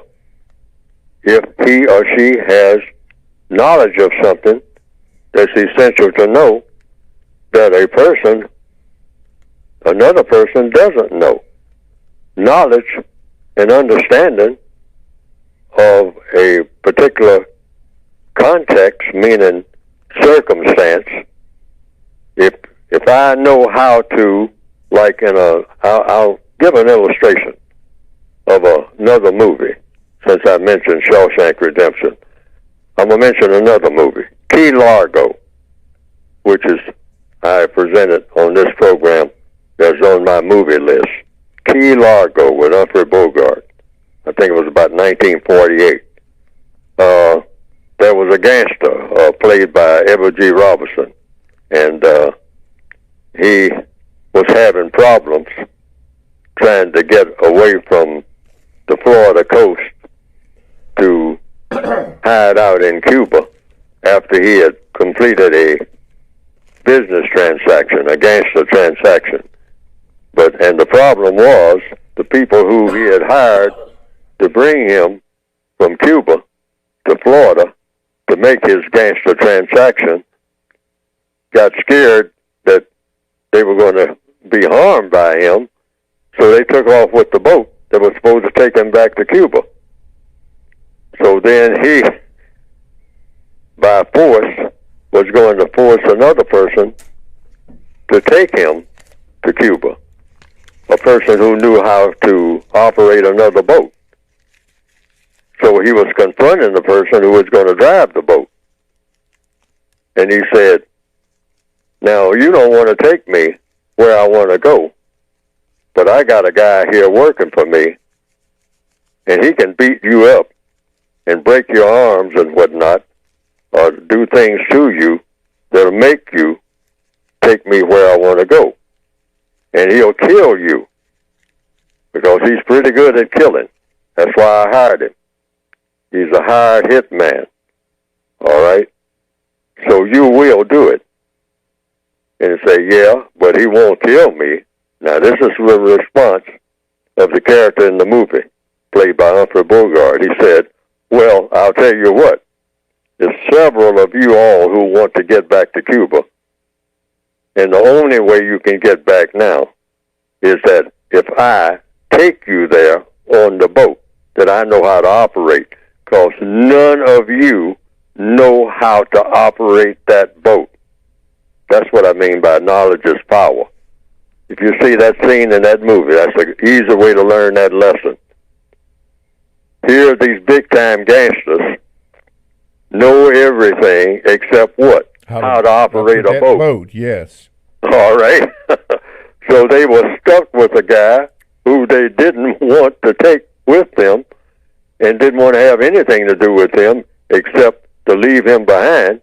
If he or she has knowledge of something that's essential to know that another person doesn't know. Knowledge and understanding of a particular context context, meaning circumstance, if I know how to, like I'll give an illustration of another movie, since I mentioned Shawshank Redemption. I'm going to mention another movie, Key Largo, which is, I presented on this program, that's on my movie list. Key Largo with Humphrey Bogart. I think it was about 1948. There was a gangster played by Edward G. Robinson, and he was having problems trying to get away from the Florida coast to hide out in Cuba after he had completed a business transaction, a gangster transaction. And the problem was the people who he had hired to bring him from Cuba to Florida to make his gangster transaction got scared that they were going to be harmed by him, so they took off with the boat that was supposed to take him back to Cuba. So then he, by force, was going to force another person to take him to Cuba, a person who knew how to operate another boat. So he was confronting the person who was going to drive the boat. And he said, now, you don't want to take me where I want to go, but I got a guy here working for me, and he can beat you up and break your arms and whatnot, or do things to you that'll make you take me where I want to go. And he'll kill you, because he's pretty good at killing. That's why I hired him. He's a hired hit man. All right? So you will do it. And he say, yeah, but he won't kill me. Now, this is the response of the character in the movie, played by Humphrey Bogart. He said, well, I'll tell you what. There's several of you all who want to get back to Cuba. And the only way you can get back now is that if I take you there on the boat that I know how to operate, because none of you know how to operate that boat. That's what I mean by knowledge is power. If you see that scene in that movie, that's an easy way to learn that lesson. Here, these big-time gangsters know everything except what? How to operate a boat. Yes. All right. So they were stuck with a guy who they didn't want to take with them and didn't want to have anything to do with him except to leave him behind.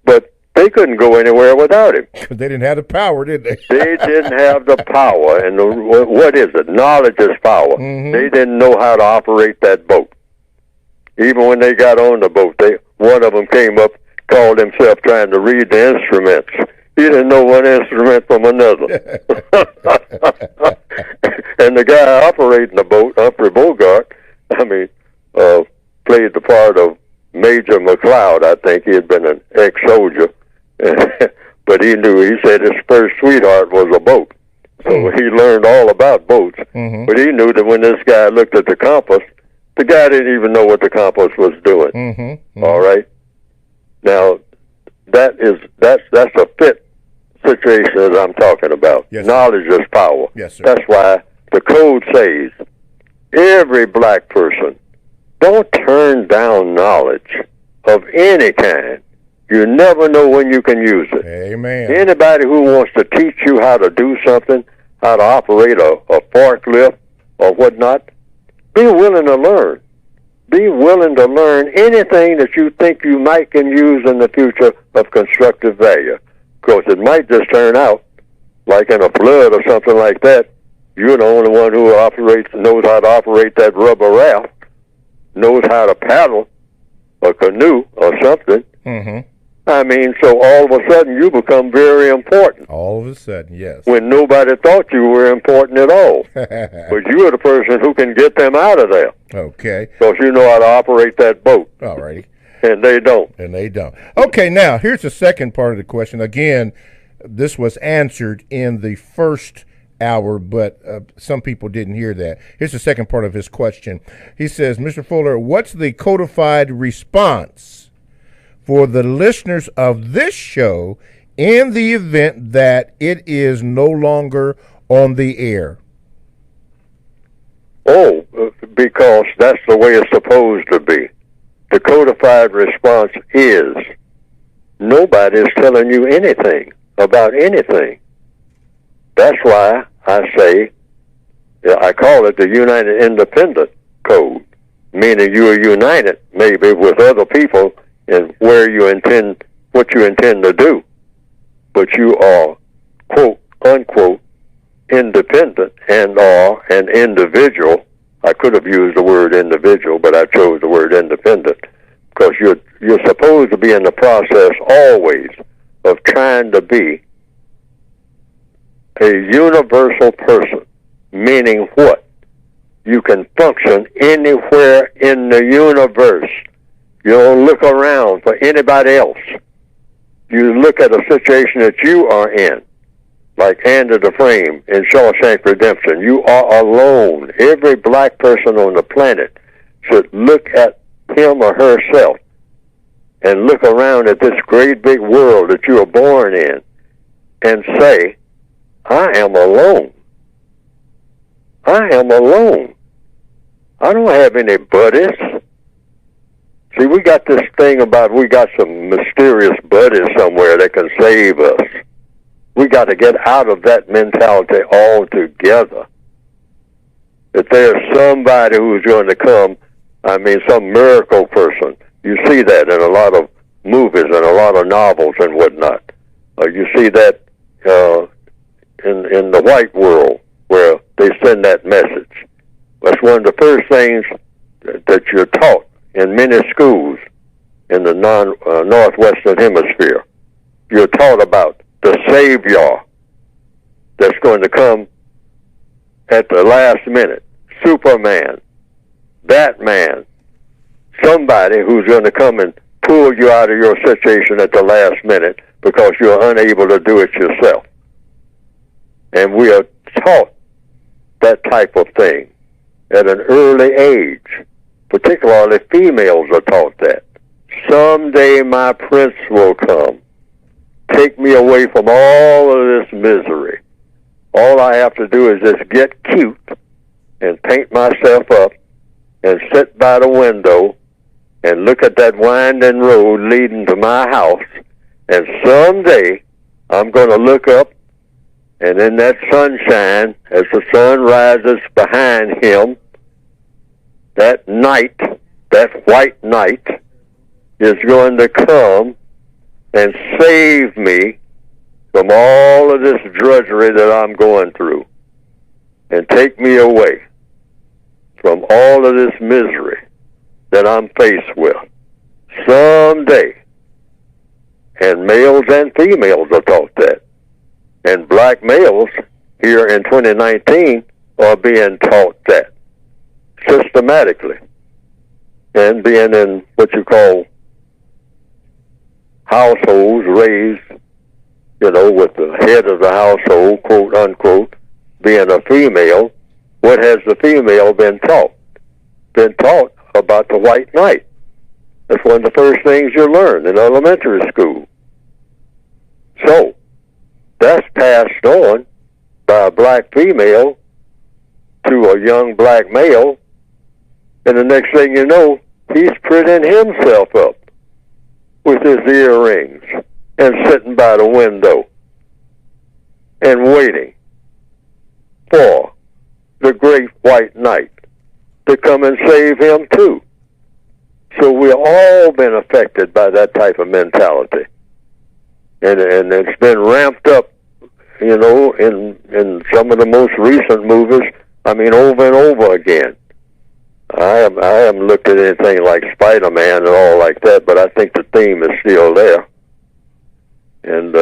But they couldn't go anywhere without him. They didn't have the power, did they? They didn't have the power. And what is it? Knowledge is power. Mm-hmm. They didn't know how to operate that boat. Even when they got on the boat, one of them came up, called himself trying to read the instruments. He didn't know one instrument from another. And the guy operating the boat, Humphrey Bogart, played the part of Major McLeod. I think he had been an ex-soldier. But he said his first sweetheart was a boat. So he learned all about boats. Mm-hmm. But he knew that when this guy looked at the compass, the guy didn't even know what the compass was doing. Mm-hmm. Mm-hmm. All right? Now, that's a fit situation that I'm talking about. Yes, knowledge is power. Yes, sir. That's why the code says every black person, don't turn down knowledge of any kind. You never know when you can use it. Amen. Anybody who wants to teach you how to do something, how to operate a forklift or whatnot, be willing to learn. Be willing to learn anything that you think you might can use in the future of constructive value. Because it might just turn out, like in a flood or something like that, you're the only one who knows how to operate that rubber raft, knows how to paddle a canoe or something. Mm-hmm. So all of a sudden you become very important. All of a sudden, yes. When nobody thought you were important at all. But you are the person who can get them out of there. Okay. Because you know how to operate that boat. All righty. And they don't. Okay, now, here's the second part of the question. Again, this was answered in the first hour, but some people didn't hear that. Here's the second part of his question. He says, Mr. Fuller, what's the codified response for the listeners of this show in the event that it is no longer on the air? Oh, because that's the way it's supposed to be. The codified response is nobody is telling you anything about anything. That's why I say, I call it the United Independent Code, meaning you are united maybe with other people in where you intend, what you intend to do, but you are, quote, unquote, independent and are an individual. I could have used the word individual, but I chose the word independent because you're supposed to be in the process always of trying to be a universal person, meaning what? You can function anywhere in the universe. You don't look around for anybody else. You look at a situation that you are in, like Andy Dufresne in Shawshank Redemption. You are alone. Every black person on the planet should look at him or herself and look around at this great big world that you are born in and say, I am alone. I am alone. I don't have any buddies. See, we got this thing about we got some mysterious buddies somewhere that can save us. We got to get out of that mentality altogether. That there's somebody who's going to come, some miracle person. You see that in a lot of movies and a lot of novels and whatnot. You see that in the white world where they send that message. That's one of the first things that you're taught in many schools in the northwestern hemisphere. You're taught about the Savior that's going to come at the last minute. Superman, Batman, somebody who's going to come and pull you out of your situation at the last minute because you're unable to do it yourself. And we are taught that type of thing at an early age. Particularly females are taught that. Someday my prince will come. Take me away from all of this misery. All I have to do is just get cute and paint myself up and sit by the window and look at that winding road leading to my house. And someday I'm going to look up, and in that sunshine, as the sun rises behind him, that night, that white night, is going to come and save me from all of this drudgery that I'm going through and take me away from all of this misery that I'm faced with. Someday, and males and females are taught that. And black males here in 2019 are being taught that systematically, and being in what you call households raised, with the head of the household, quote unquote, being a female. What has the female been taught? Been taught about the white knight. That's one of the first things you learn in elementary school. So, that's passed on by a black female to a young black male, and the next thing you know, he's printing himself up with his earrings and sitting by the window and waiting for the great white knight to come and save him too. So we've all been affected by that type of mentality. And it's been ramped up, in some of the most recent movies, over and over again. I haven't looked at anything like Spider-Man and all like that, but I think the theme is still there. And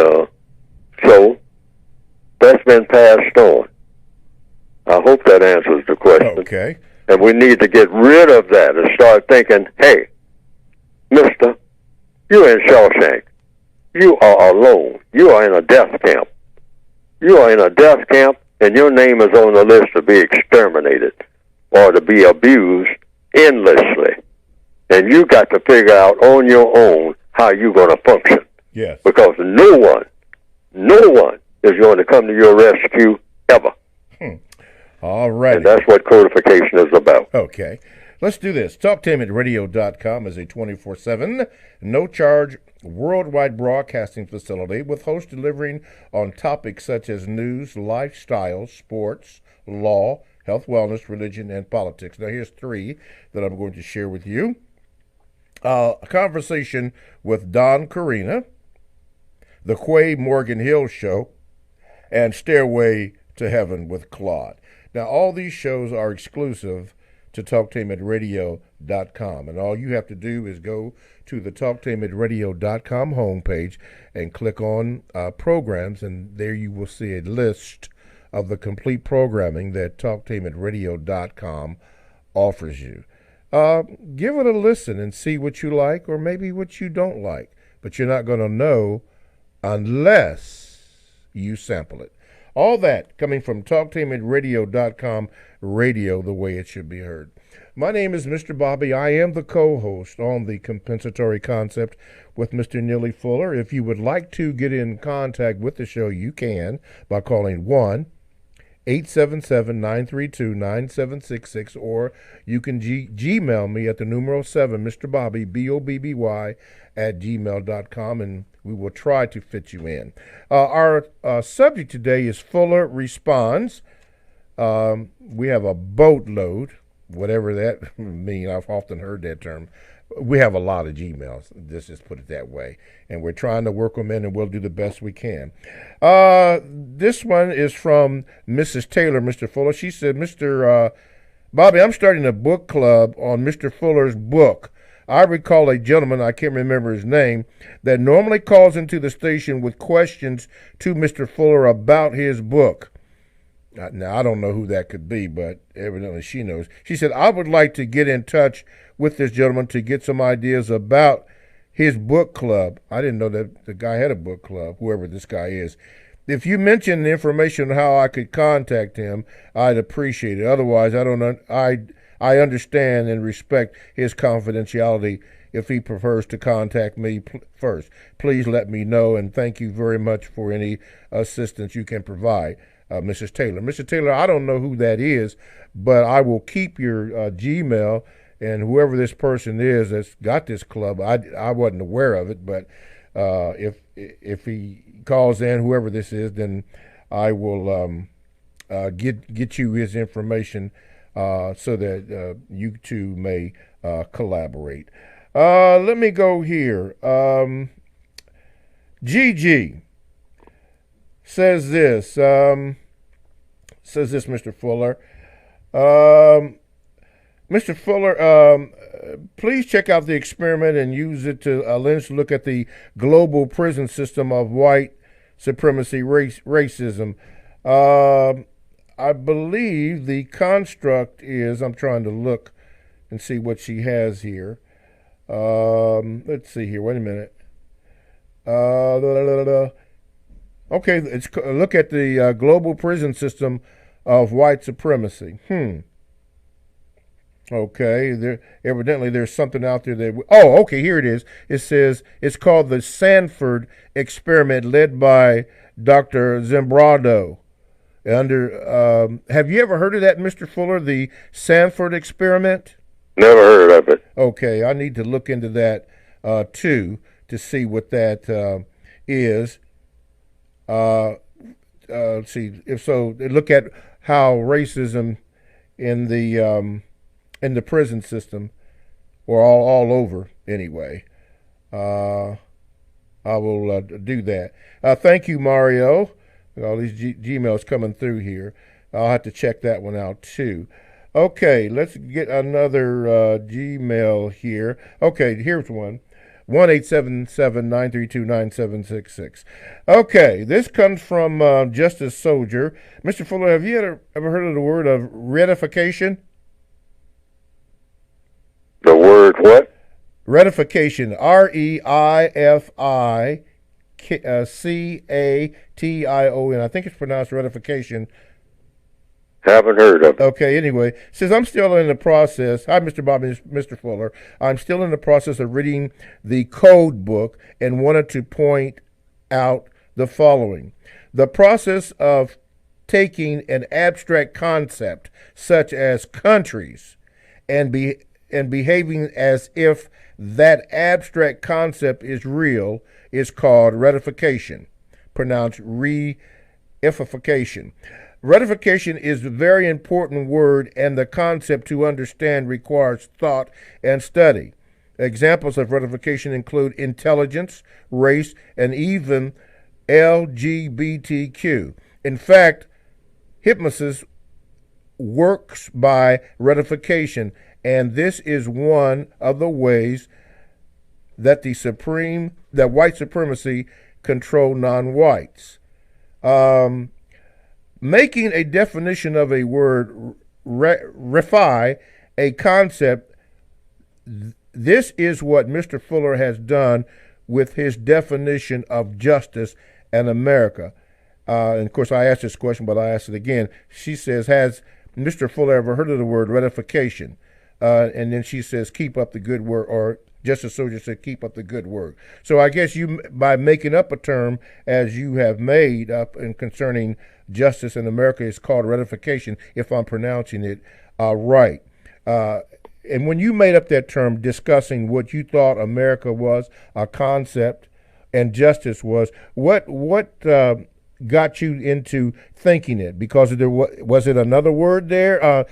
so that's been passed on. I hope that answers the question. Okay. And we need to get rid of that and start thinking, hey, mister, you're in Shawshank. You are alone. You are in a death camp. You are in a death camp, and your name is on the list to be exterminated or to be abused endlessly. And you got to figure out on your own how you're going to function. Yes. Because no one is going to come to your rescue ever. All right. And that's what codification is about. Okay. Let's do this. TalkTameAtRadio.com is a 24/7, no-charge, worldwide broadcasting facility with hosts delivering on topics such as news, lifestyle, sports, law, health, wellness, religion, and politics. Now, here's three that I'm going to share with you. A conversation with Don Carina, The Quay Morgan Hill Show, and Stairway to Heaven with Claude. Now, all these shows are exclusive to TalkTameAtRadio.com, and all you have to do is go to the TalkTameAtRadio.com homepage and click on programs, and there you will see a list of the complete programming that TalkTameAtRadio.com offers you. Give it a listen and see what you like or maybe what you don't like, but you're not going to know unless you sample it. All that coming from TalkTameAtRadio.com, radio the way it should be heard. My name is Mr. Bobby. I am the co-host on the Compensatory Concept with Mr. Neely Fuller. If you would like to get in contact with the show, you can by calling 1-877-932-9766, or you can Gmail me at the numeral 7, Mr. Bobby, BOBBY, at gmail.com, and we will try to fit you in. Our subject today is Fuller Responds. We have a boatload, whatever that means. I've often heard that term. We have a lot of Gmails, let's just put it that way, and we're trying to work them in, and we'll do the best we can. This one is from Mrs. Taylor, Mr. Fuller. She said, Mr. Bobby, I'm starting a book club on Mr. Fuller's book. I recall a gentleman, I can't remember his name, that normally calls into the station with questions to Mr. Fuller about his book. Now, I don't know who that could be, but evidently she knows. She said, I would like to get in touch with this gentleman to get some ideas about his book club. I didn't know that the guy had a book club, whoever this guy is. If you mention the information on how I could contact him, I'd appreciate it. Otherwise, I understand and respect his confidentiality if he prefers to contact me first. Please let me know, and thank you very much for any assistance you can provide, Mrs. Taylor. Mr. Taylor, I don't know who that is, but I will keep your Gmail, and whoever this person is that's got this club, I wasn't aware of it, but if he calls in, whoever this is, then I will get you his information so that you two may collaborate. Let me go here. Gigi says this, Mr. Fuller. Mr. Fuller, please check out the experiment and use it to look at the global prison system of white supremacy, racism. I believe the construct is, I'm trying to look and see what she has here. Let's see here. Wait a minute. Okay, look at the global prison system of white supremacy. Okay, evidently there's something out there that... okay, here it is. It says it's called the Sanford Experiment, led by Dr. Zimbrado. Have you ever heard of that, Mr. Fuller, the Sanford Experiment? Never heard of it. Okay, I need to look into that, too, to see what that is. See, if so, look at how racism in the prison system, or all over anyway. I will do that. Thank you, Mario. All these Gmails coming through here. I'll have to check that one out too. Okay, let's get another Gmail here. Okay, here's one. 1-877-932-9766. Okay, this comes from Justice Soldier. Mr. Fuller, have you ever heard of the word of ratification? The word what? Ratification. REIFICATION. I think it's pronounced ratification. Haven't heard of it. Okay, anyway, says I'm still in the process. Hi, Mr. Bobby, Mr. Fuller. I'm still in the process of reading the code book and wanted to point out the following. The process of taking an abstract concept such as countries and behaving as if that abstract concept is real is called ratification, pronounced reification. Ratification is a very important word, and the concept to understand requires thought and study. Examples of ratification include intelligence, race, and even LGBTQ. In fact, hypnosis works by ratification, and this is one of the ways that white supremacy control non-whites. Making a definition of a word, refy a concept, this is what Mr. Fuller has done with his definition of justice and America. And of course, I asked this question, but I asked it again. She says, has Mr. Fuller ever heard of the word ratification? And then she says, keep up the good work, or Justice Soldier said, keep up the good work. So I guess you, by making up a term as you have made up in concerning justice in America, is called ratification, if I'm pronouncing it right. And when you made up that term discussing what you thought America was, a concept, and justice was, what got you into thinking it? Because there was it another word there,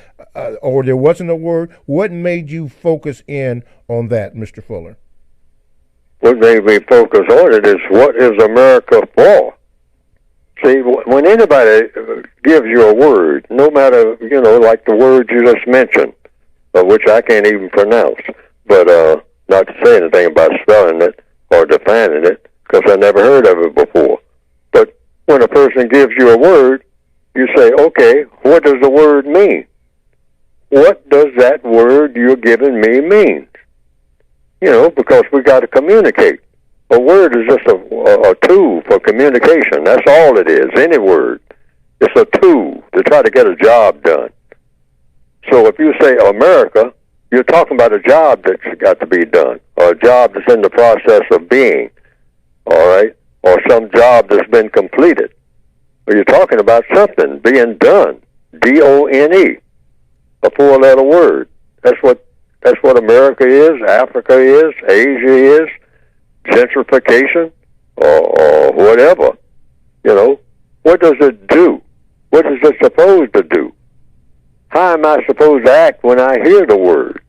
or there wasn't a word? What made you focus in on that, Mr. Fuller? What made me focus on it is, what is America for? See, when anybody gives you a word, no matter, like the word you just mentioned, which I can't even pronounce, but not to say anything about spelling it or defining it, because I never heard of it before. But when a person gives you a word, you say, okay, what does the word mean? What does that word you're giving me mean? Because we got to communicate. A word is just a tool for communication. That's all it is, any word. It's a tool to try to get a job done. So if you say America, you're talking about a job that's got to be done, or a job that's in the process of being, all right, or some job that's been completed. Or you're talking about something being done, D-O-N-E, a four-letter word. That's what America is, Africa is, Asia is, gentrification, or whatever. What does it do? What is it supposed to do? How am I supposed to act when I hear the word?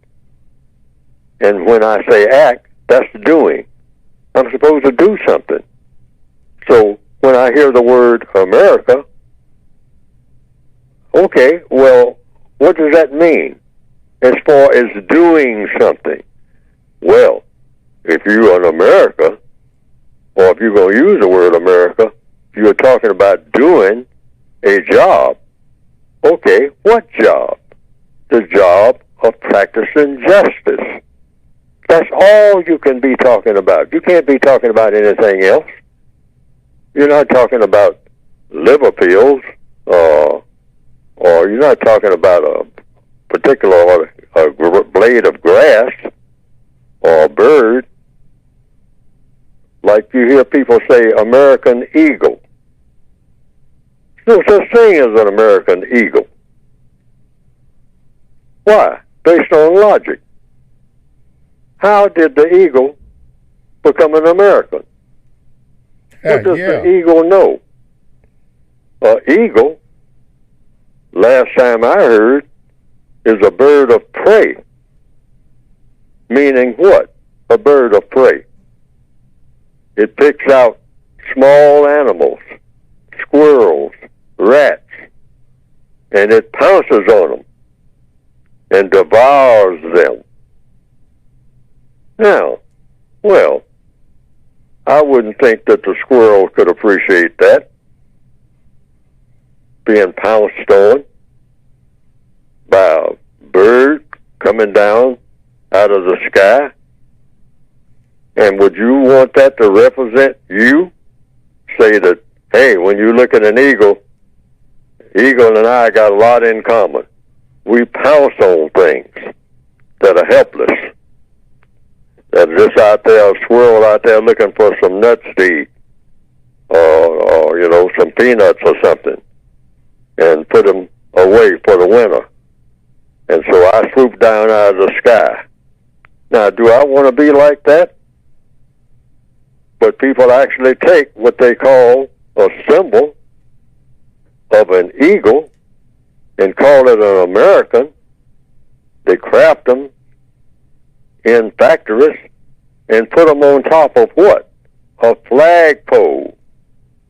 And when I say act, that's doing. I'm supposed to do something. So when I hear the word America, okay, well, what does that mean as far as doing something? Well, if you're in America, or if you're going to use the word America, you're talking about doing a job. Okay, what job? The job of practicing justice. That's all you can be talking about. You can't be talking about anything else. You're not talking about liver pills, or you're not talking about a particular blade of grass or a bird. Like you hear people say, American eagle. There's no such thing as an American eagle. Why? Based on logic. How did the eagle become an American? What does the eagle know? An eagle, last time I heard, is a bird of prey. Meaning what? A bird of prey. It picks out small animals, squirrels, rats, and it pounces on them and devours them. Now, well, I wouldn't think that the squirrel could appreciate that, being pounced on by a bird coming down out of the sky. And would you want that to represent you? Say that, hey, when you look at an eagle, Eagle and I got a lot in common. We pounce on things that are helpless, that are just out there, a squirrel out there looking for some nuts to eat, or some peanuts or something, and put them away for the winter. And so I swoop down out of the sky. Now, do I want to be like that? But people actually take what they call a symbol of an eagle and call it an American. They craft them in factories and put them on top of what? A flagpole.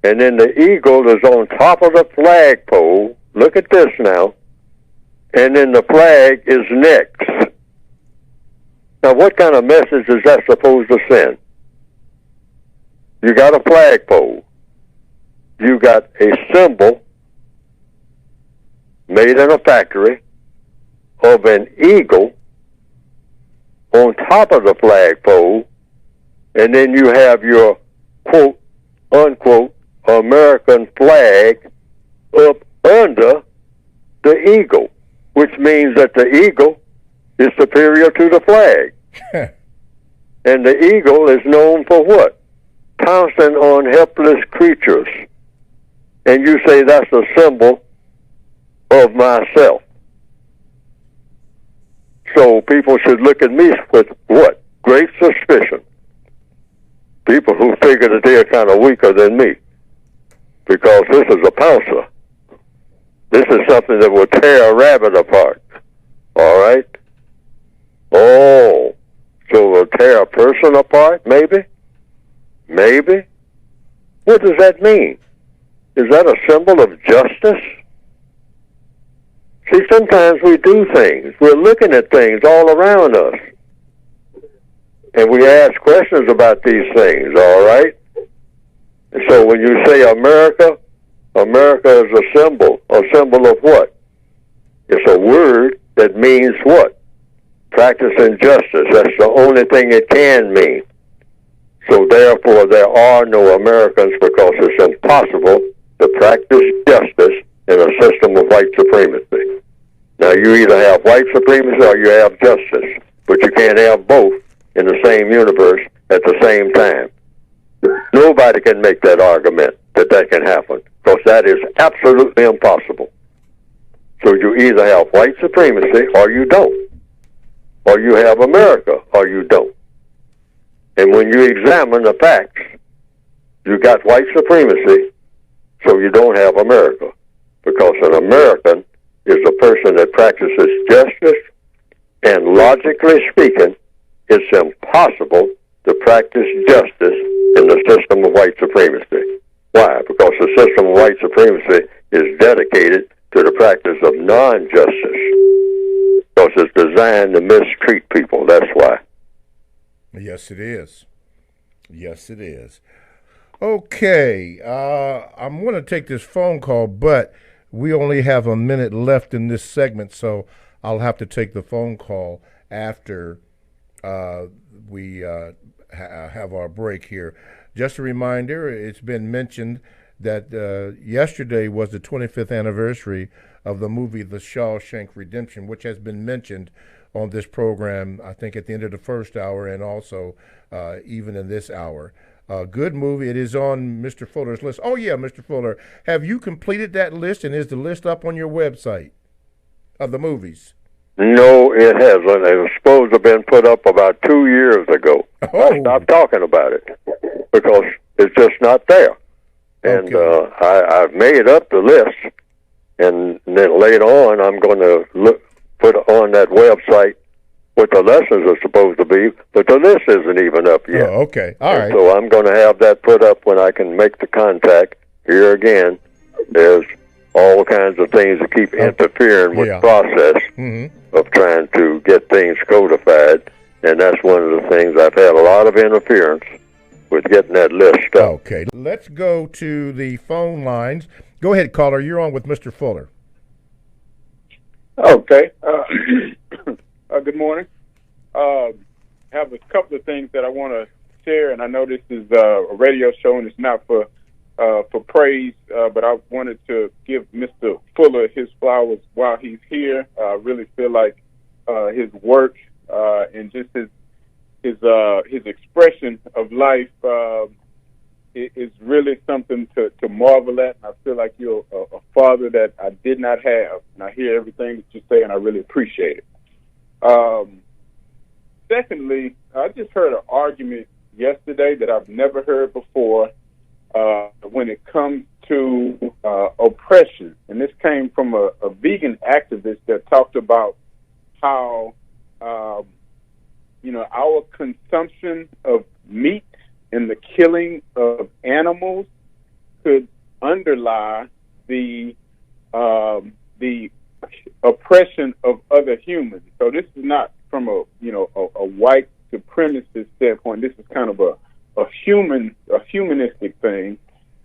And then the eagle is on top of the flagpole. Look at this now. And then the flag is next. Now, what kind of message is that supposed to send? You got a flagpole. You got a symbol made in a factory of an eagle on top of the flagpole, and then you have your quote, unquote, American flag up under the eagle, which means that the eagle is superior to the flag. And the eagle is known for what? Pouncing on helpless creatures. And you say that's a symbol of myself. So people should look at me with what? Great suspicion. People who figure that they're kind of weaker than me. Because this is a pouncer. This is something that will tear a rabbit apart. All right? Oh, so it'll tear a person apart, maybe? Maybe? What does that mean? Is that a symbol of justice? See, sometimes we do things. We're looking at things all around us. And we ask questions about these things, all right? And so when you say America, America is a symbol of what? It's a word that means what? Practicing justice. That's the only thing it can mean. So therefore, there are no Americans because it's impossible to practice justice in a system of white supremacy. Now, you either have white supremacy or you have justice, but you can't have both in the same universe at the same time. Nobody can make that argument that that can happen, because that is absolutely impossible. So you either have white supremacy or you don't. Or you have America or you don't. And when you examine the facts, you got white supremacy, so you don't have America. Because an American is a person that practices justice, and logically speaking, it's impossible to practice justice in the system of white supremacy. Why? Because the system of white supremacy is dedicated to the practice of non-justice. Because it's designed to mistreat people. That's why. Yes, it is. Yes, it is. Okay, I'm going to take this phone call, but we only have a minute left in this segment, so I'll have to take the phone call after we have our break here. Just a reminder, it's been mentioned that yesterday was the 25th anniversary of the movie The Shawshank Redemption, which has been mentioned on this program, I think, at the end of the first hour and also even in this hour. Good movie. It is on Mr. Fuller's list. Oh, yeah, Mr. Fuller. Have you completed that list, and is the list up on your website of the movies? No, it hasn't. It was supposed to have been put up about 2 years ago. Oh. I stopped talking about it because it's just not there. And Okay. I've made up the list, and then later on I'm going to put on that website what the lessons are supposed to be, but the list isn't even up yet. Oh, okay. All right. So I'm going to have that put up when I can make the contact. Here again, there's all kinds of things that keep interfering with the process of trying to get things codified, and that's one of the things. I've had a lot of interference with getting that list up. Okay. Let's go to the phone lines. Go ahead, caller. You're on with Mr. Fuller. Okay. Good morning. Have a couple of things that I want to share, and I know this is a radio show and it's not for for praise, but I wanted to give Mr. Fuller his flowers while he's here. I really feel like his work and just his expression of life is really something to marvel at. And I feel like you're a father that I did not have, and I hear everything that you say, and I really appreciate it. Secondly, I just heard an argument yesterday that I've never heard before when it comes to oppression. And this came from a vegan activist that talked about how, our consumption of meat and the killing of animals could underlie the oppression of other humans. So this is not from a white supremacist standpoint. This is kind of a humanistic thing.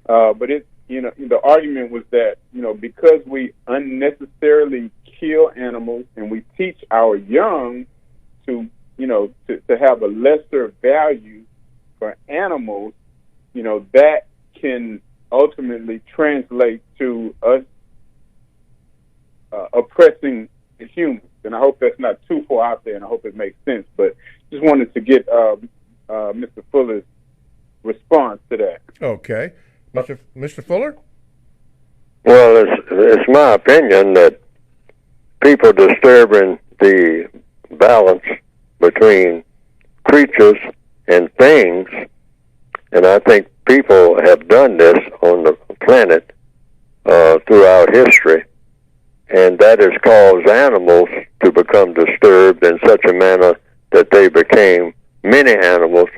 But the argument was that, because we unnecessarily kill animals and we teach our young to have a lesser value for animals, that can ultimately translate to us oppressing the humans. And I hope that's not too far out there, and I hope it makes sense. But just wanted to get Mr. Fuller's response to that. Okay. Mr. Fuller? Well, it's my opinion that people disturbing the balance between creatures and things, and I think people have done this on the planet throughout history, and that has caused animals to become disturbed in such a manner that many animals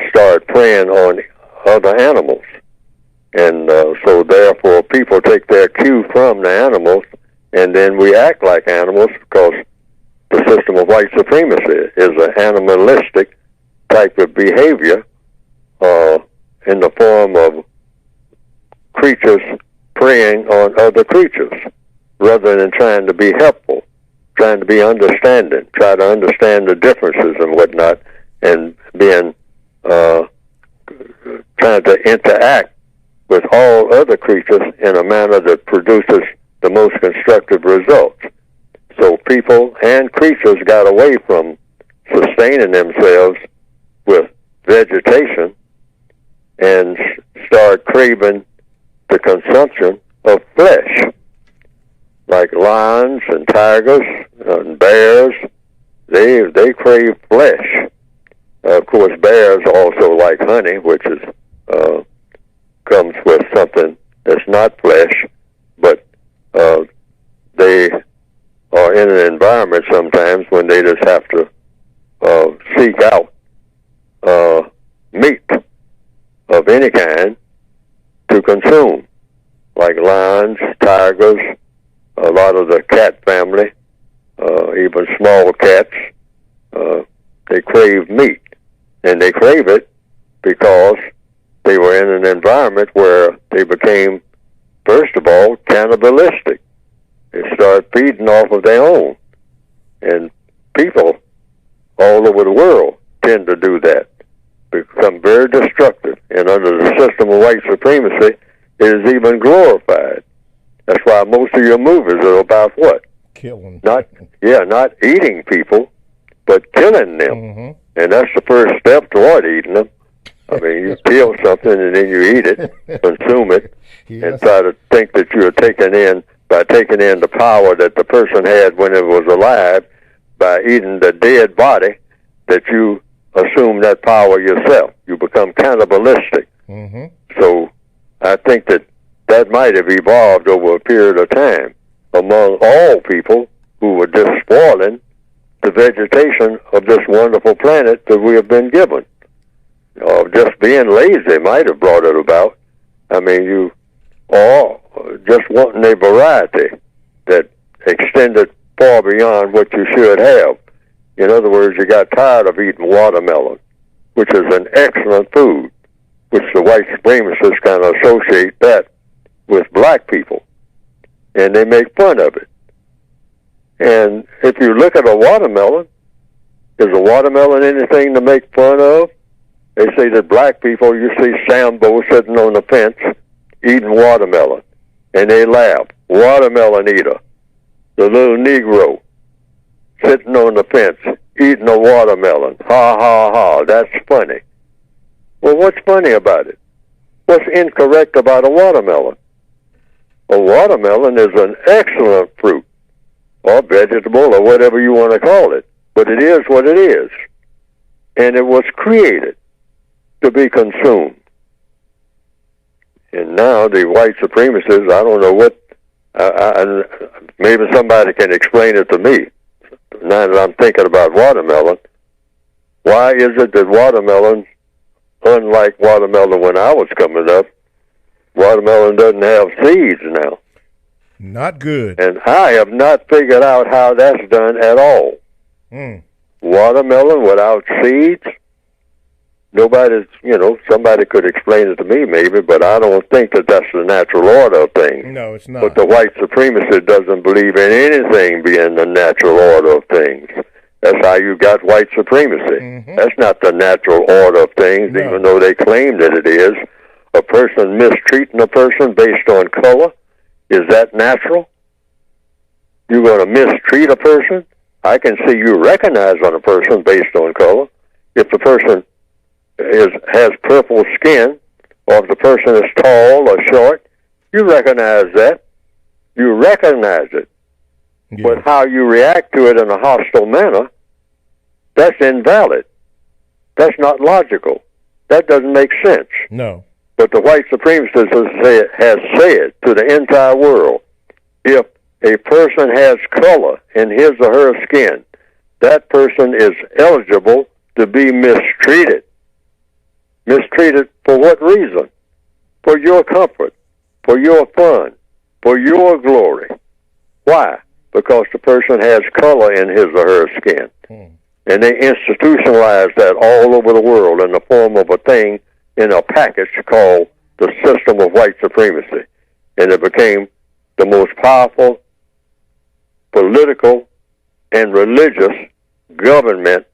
start preying on other animals. And so therefore people take their cue from the animals, and then we act like animals because the system of white supremacy is an animalistic type of behavior in the form of creatures preying on other creatures rather than trying to be helpful, trying to be understanding, try to understand the differences and whatnot, and being trying to interact with all other creatures in a manner that produces the most constructive results. So people and creatures got away from sustaining themselves with vegetation and start craving the consumption of flesh. Like lions and tigers and bears, they crave flesh. Of course, bears also like honey, which comes with something that's not flesh, but they are in an environment sometimes when they just have to seek out meat of any kind to consume, like lions, tigers, a lot of the cat family, even small cats, they crave meat. And they crave it because they were in an environment where they became, first of all, cannibalistic. They started feeding off of their own. And people all over the world tend to do that, become very destructive. And under the system of white supremacy, it is even glorified. That's why most of your movies are about what? Killing. Not eating people, but killing them. Mm-hmm. And that's the first step toward eating them. I mean, you kill something and then you eat it, consume it, and try to think that you're taking in the power that the person had when it was alive by eating the dead body, that you assume that power yourself. You become cannibalistic. Mm-hmm. So I think that might have evolved over a period of time among all people who were just spoiling the vegetation of this wonderful planet that we have been given. Just being lazy might have brought it about. I mean, you are just wanting a variety that extended far beyond what you should have. In other words, you got tired of eating watermelon, which is an excellent food, which the white supremacists kind of associate that with black people, and they make fun of it. And if you look at a watermelon, is a watermelon anything to make fun of? They say that black people, you see Sambo sitting on the fence eating watermelon, and they laugh. Watermelon eater, the little Negro sitting on the fence eating a watermelon. Ha, ha, ha, that's funny. Well, what's funny about it? What's incorrect about a watermelon? A watermelon is an excellent fruit, or vegetable, or whatever you want to call it. But it is what it is. And it was created to be consumed. And now the white supremacists, I don't know what, maybe somebody can explain it to me. Now that I'm thinking about watermelon, why is it that watermelon, unlike watermelon when I was coming up, watermelon doesn't have seeds now? Not good. And I have not figured out how that's done at all. Watermelon without seeds? Nobody's, somebody could explain it to me maybe, but I don't think that that's the natural order of things. No, it's not. But the white supremacist doesn't believe in anything being the natural order of things. That's how you got white supremacy. That's not the natural order of things, even though they claim that it is. A person mistreating a person based on color, is that natural? You're going to mistreat a person? I can see you recognize on a person based on color. If the person has purple skin, or if the person is tall or short, you recognize that. You recognize it. Yeah. But how you react to it in a hostile manner, that's invalid. That's not logical. That doesn't make sense. No. But the white supremacist has said to the entire world, if a person has color in his or her skin, that person is eligible to be mistreated. Mistreated for what reason? For your comfort, for your fun, for your glory. Why? Because the person has color in his or her skin. And they institutionalize that all over the world in the form of a thing in a package called the system of white supremacy. And it became the most powerful political and religious government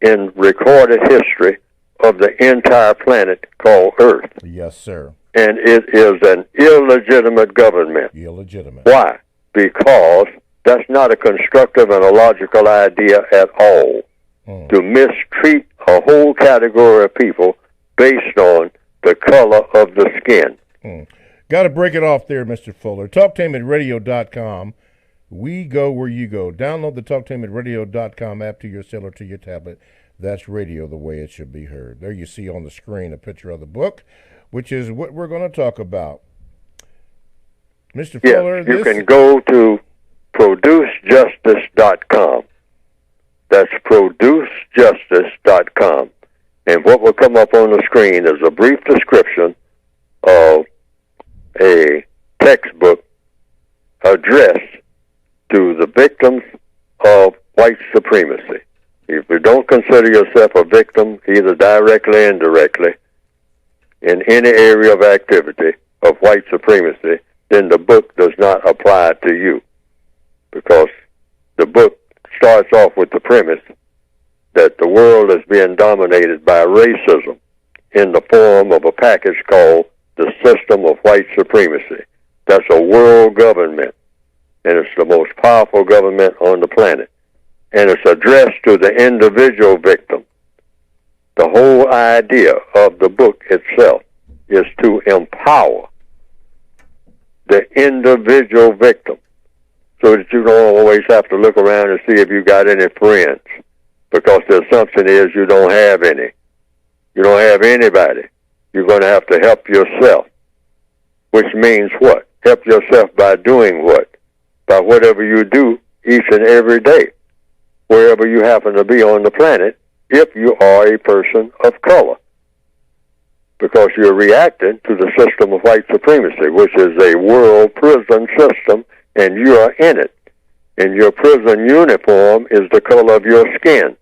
in recorded history of the entire planet called Earth. Yes, sir. And it is an illegitimate government. Illegitimate. Why? Because that's not a constructive and a logical idea at all. To mistreat a whole category of people based on the color of the skin. Got to break it off there, Mr. Fuller. TalkTainMenRadio.com. We go where you go. Download the TalkTainMenRadio.com app to your cell or to your tablet. That's radio the way it should be heard. There you see on the screen a picture of the book, which is what we're going to talk about. Mr. Fuller, you can go to producejustice.com. That's producejustice.com. And what will come up on the screen is a brief description of a textbook addressed to the victims of white supremacy. If you don't consider yourself a victim, either directly or indirectly, in any area of activity of white supremacy, then the book does not apply to you. Because the book starts off with the premise that the world is being dominated by racism in the form of a package called the system of white supremacy. That's a world government, and it's the most powerful government on the planet. And it's addressed to the individual victim. The whole idea of the book itself is to empower the individual victim so that you don't always have to look around and see if you got any friends, because the assumption is you don't have any. You don't have anybody. You're going to have to help yourself, which means what? Help yourself by doing what? By whatever you do each and every day, wherever you happen to be on the planet, if you are a person of color. Because you're reacting to the system of white supremacy, which is a world prison system, and you are in it. And your prison uniform is the color of your skin.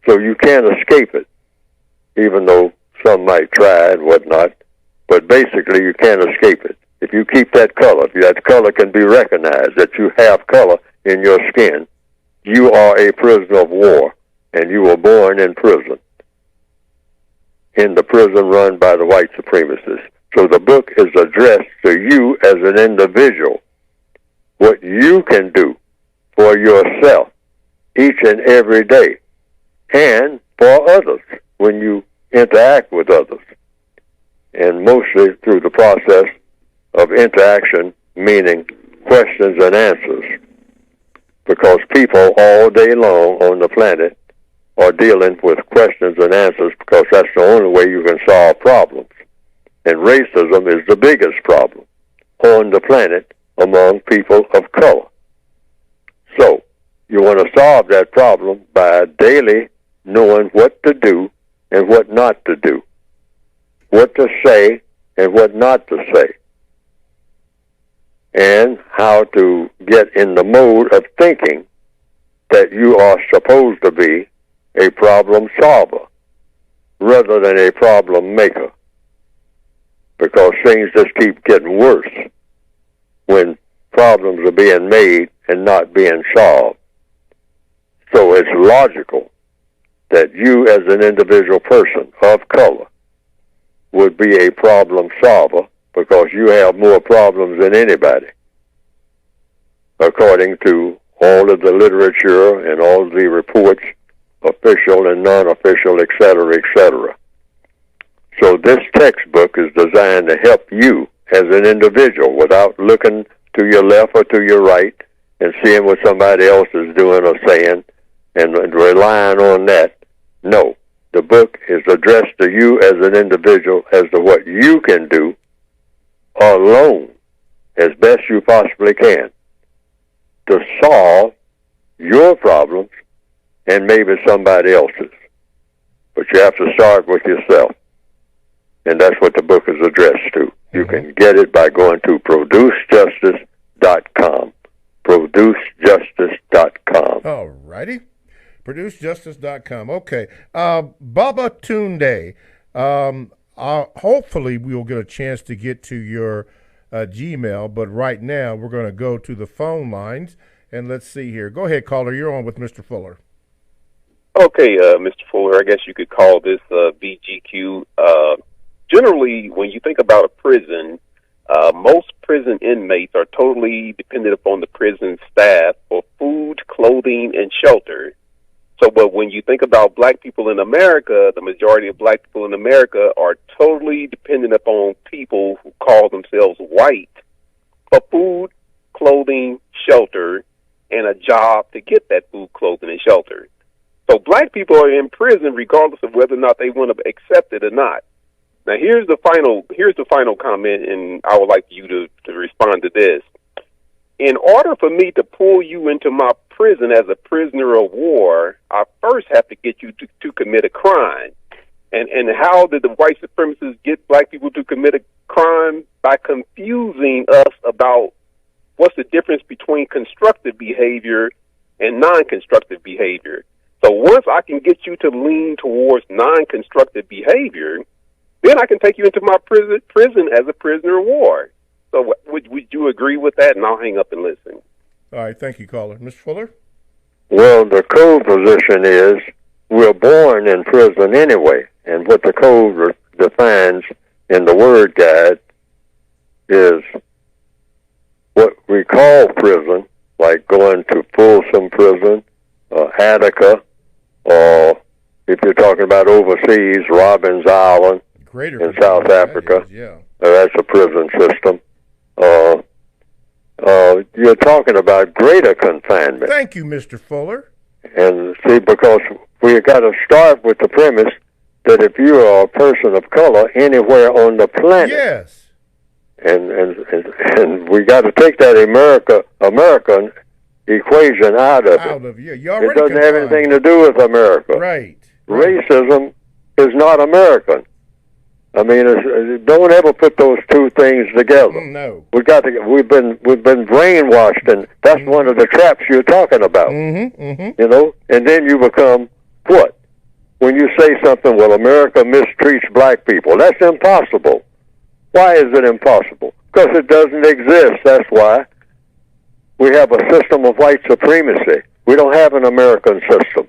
So you can't escape it, even though some might try and whatnot. But basically, you can't escape it. If you keep that color, if that color can be recognized, that you have color in your skin, you are a prisoner of war, and you were born in prison. in the prison run by the white supremacists. So the book is addressed to you as an individual, what you can do for yourself each and every day, and for others when you interact with others, and mostly through the process of interaction, meaning questions and answers, because people all day long on the planet are dealing with questions and answers because that's the only way you can solve problems. And racism is the biggest problem on the planet among people of color. So you want to solve that problem by daily knowing what to do and what not to do, what to say and what not to say, and how to get in the mode of thinking that you are supposed to be a problem solver rather than a problem maker, because things just keep getting worse when problems are being made and not being solved. So it's logical that you as an individual person of color would be a problem solver, because you have more problems than anybody, according to all of the literature and all of the reports, official and non-official, et cetera, et cetera. So this textbook is designed to help you as an individual without looking to your left or to your right and seeing what somebody else is doing or saying and relying on that. No, the book is addressed to you as an individual as to what you can do alone as best you possibly can to solve your problems and maybe somebody else's. But you have to start with yourself. And that's what the book is addressed to. You can get it by going to producejustice.com. Producejustice.com. All righty. Producejustice.com. Okay. Baba Tunde, hopefully we'll get a chance to get to your Gmail, but right now we're going to go to the phone lines, and let's see here. Go ahead, caller. You're on with Mr. Fuller. Okay, Mr. Fuller, I guess you could call this BGQ. Generally, when you think about a prison, most prison inmates are totally dependent upon the prison staff for food, clothing, and shelter. So, but when you think about black people in America, the majority of black people in America are totally dependent upon people who call themselves white for food, clothing, shelter, and a job to get that food, clothing, and shelter. So black people are in prison regardless of whether or not they want to accept it or not. Now, here's the final comment, and I would like you to respond to this. In order for me to pull you into my prison as a prisoner of war, I first have to get you to commit a crime. And how did the white supremacists get black people to commit a crime? By confusing us about what's the difference between constructive behavior and non-constructive behavior. So once I can get you to lean towards non-constructive behavior, then I can take you into my prison as a prisoner of war. So would you agree with that? And I'll hang up and listen. All right. Thank you, caller. Mr. Fuller? Well, the code position is we're born in prison anyway. And what the code defines in the word guide is what we call prison, like going to Folsom Prison, Attica, or if you're talking about overseas, Robbins Island in South Africa. That's a prison system. You're talking about greater confinement. Thank you, Mr. Fuller. And see, because we got to start with the premise that if you are a person of color anywhere on the planet, yes, and we got to take that American equation out of it. It doesn't have anything to do with America. Right. Racism is not American. I mean, don't ever put those two things together. No. We've been brainwashed, and that's one of the traps you're talking about. You know, and then you become what? When you say something, well, America mistreats black people. That's impossible. Why is it impossible? Because it doesn't exist. That's why. We have a system of white supremacy. We don't have an American system,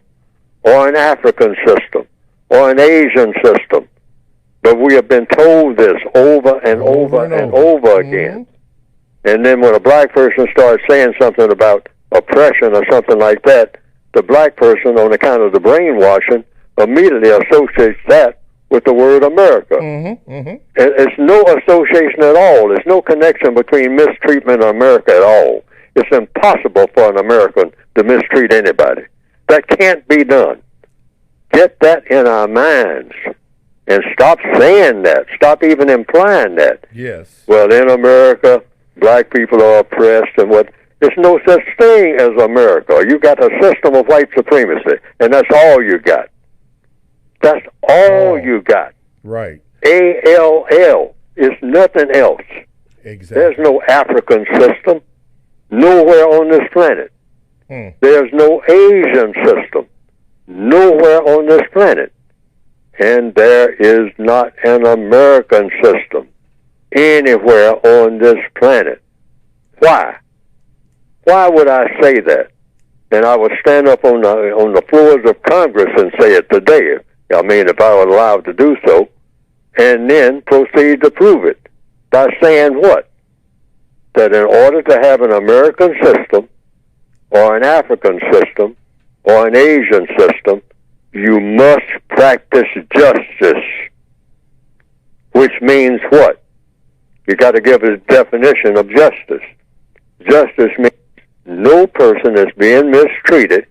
or an African system, or an Asian system, But we have been told this over and over again. And then when a black person starts saying something about oppression or something like that, the black person, on account of the brainwashing, immediately associates that with the word America. It's no association at all. There's no connection between mistreatment and America at all. It's impossible for an American to mistreat anybody. That can't be done. Get that in our minds and stop saying that. Stop even implying that. Yes. Well, in America, black people are oppressed and what. There's no such thing as America. You got a system of white supremacy, and that's all you got. That's all you got. Right. ALL is nothing else. Exactly. There's no African system nowhere on this planet. There's no Asian system nowhere on this planet. And there is not an American system anywhere on this planet. Why? Why would I say that? And I would stand up on the floors of Congress and say it today. I mean, if I were allowed to do so, and then proceed to prove it by saying what? That in order to have an American system, or an African system, or an Asian system, you must practice justice. Which means what? You got to give a definition of justice. Justice means no person is being mistreated,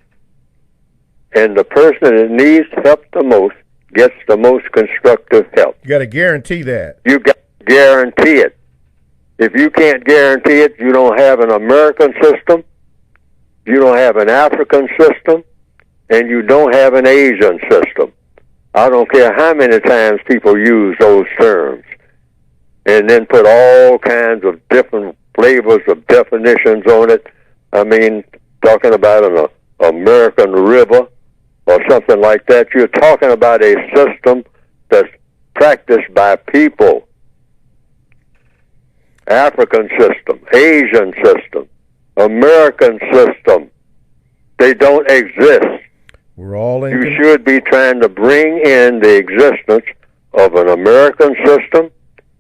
and the person that needs help the most gets the most constructive help. You got to guarantee that. You got to guarantee it. If you can't guarantee it, you don't have an American system, you don't have an African system, and you don't have an Asian system. I don't care how many times people use those terms and then put all kinds of different flavors of definitions on it. I mean, talking about an American river or something like that, you're talking about a system that's practiced by people. African system, Asian system, American system. They don't exist. We're all in. You should be trying to bring in the existence of an American system,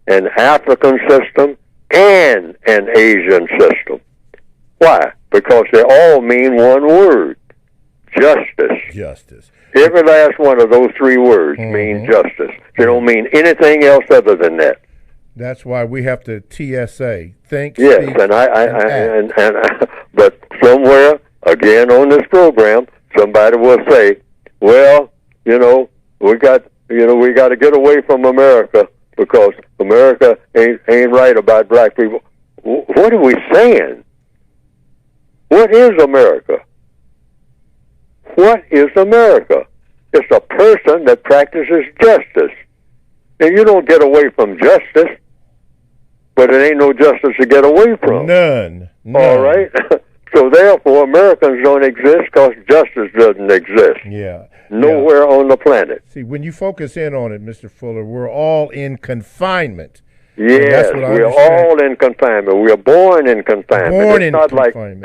an African system, and an Asian system. Why? Because they all mean one word: justice. Justice. Every last one of those three words mean justice. They don't mean anything else other than that. That's why we have to TSA. Think. Yes, speak, and but somewhere again on this program, somebody will say, "Well, we got to get away from America because America ain't right about black people." What are we saying? What is America? What is America? It's a person that practices justice. And you don't get away from justice, but it ain't no justice to get away from. None. All right? So therefore, Americans don't exist because justice doesn't exist. Yeah. Nowhere on the planet. See, when you focus in on it, Mr. Fuller, we're all in confinement. Yes, we're all in confinement. We are born in confinement.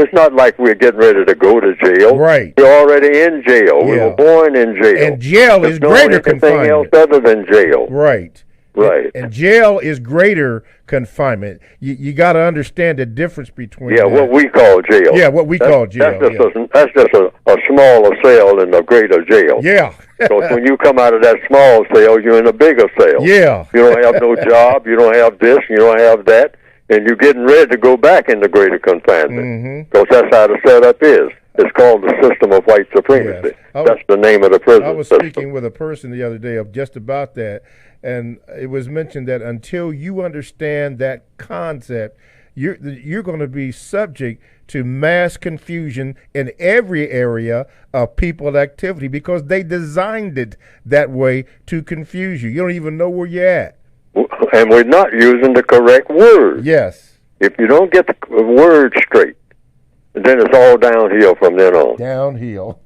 It's not like we're getting ready to go to jail. Right. We're already in jail. Yeah. We were born in jail. And jail is greater confinement. Nothing else other than jail. Right. Right. And jail is greater confinement. You got to understand the difference between what we call jail. Yeah, what we call jail. That's just a smaller cell in a greater jail. Yeah. Because when you come out of that small cell, you're in a bigger cell. Yeah. You don't have no job, you don't have this, you don't have that, and you're getting ready to go back into greater confinement. Because that's how the setup is. It's called the system of white supremacy. Yes. That's the name of the prison I was system. Speaking with a person the other day of just about that, and it was mentioned that until you understand that concept, you're going to be subject to mass confusion in every area of people activity because they designed it that way to confuse you. You don't even know where you're at. And we're not using the correct word. Yes. If you don't get the word straight, then it's all downhill from then on. Downhill.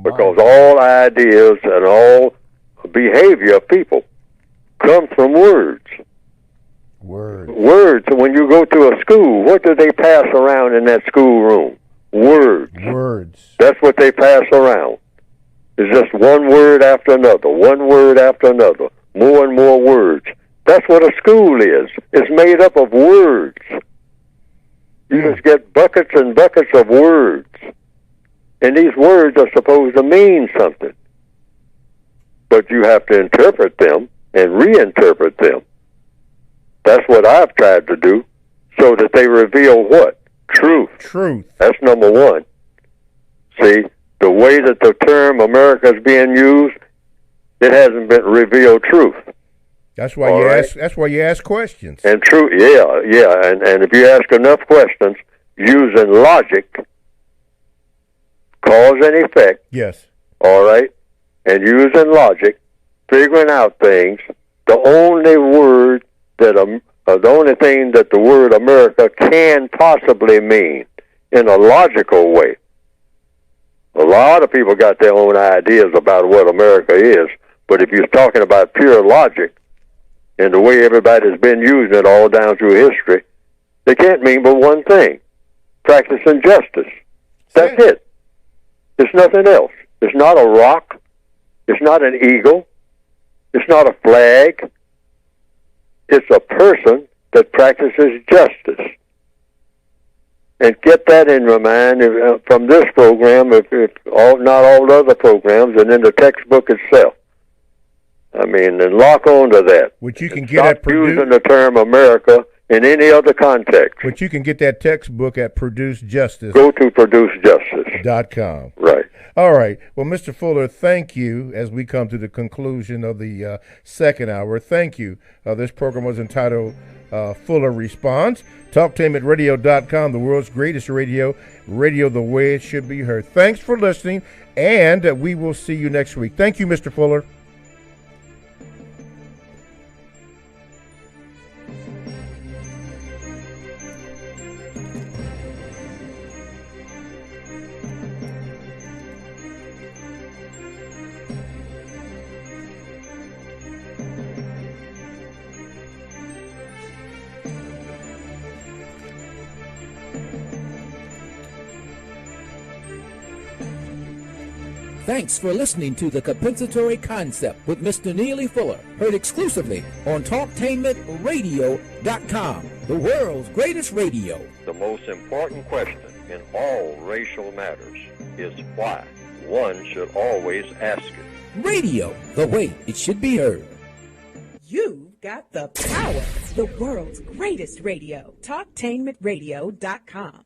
Because all ideas and all behavior of people come from words. Words. When you go to a school, what do they pass around in that schoolroom? Words. That's what they pass around. It's just one word after another, one word after another, more and more words. That's what a school is. It's made up of words. You just get buckets and buckets of words. And these words are supposed to mean something. But you have to interpret them and reinterpret them. That's what I've tried to do, so that they reveal what? Truth. Truth. That's number one. See, the way that the term America is being used, it hasn't been revealed truth. That's why you ask. That's why you ask questions. And true, yeah. And if you ask enough questions using logic, cause and effect. Yes. All right, and using logic, figuring out things. The only word that the only thing that the word America can possibly mean in a logical way. A lot of people got their own ideas about what America is, but if you're talking about pure logic and the way everybody's been using it all down through history, they can't mean but one thing: practicing justice. That's it. It's nothing else. It's not a rock. It's not an eagle. It's not a flag. It's a person that practices justice. And get that in your mind from this program, if not all the other programs, and in the textbook itself. I mean, and lock on to that. Which you can get at Purdue. Using the term America in any other context. But you can get that textbook at Produce Justice. Go to ProduceJustice.com. Right. All right. Well, Mr. Fuller, thank you as we come to the conclusion of the second hour. Thank you. This program was entitled Fuller Response. TalkTainmentRadio.com, the world's greatest radio the way it should be heard. Thanks for listening, and we will see you next week. Thank you, Mr. Fuller. Thanks for listening to The Compensatory Concept with Mr. Neely Fuller, heard exclusively on TalkTainmentRadio.com, the world's greatest radio. The most important question in all racial matters is why. One should always ask it. Radio, the way it should be heard. You've got the power, the world's greatest radio, TalkTainmentRadio.com.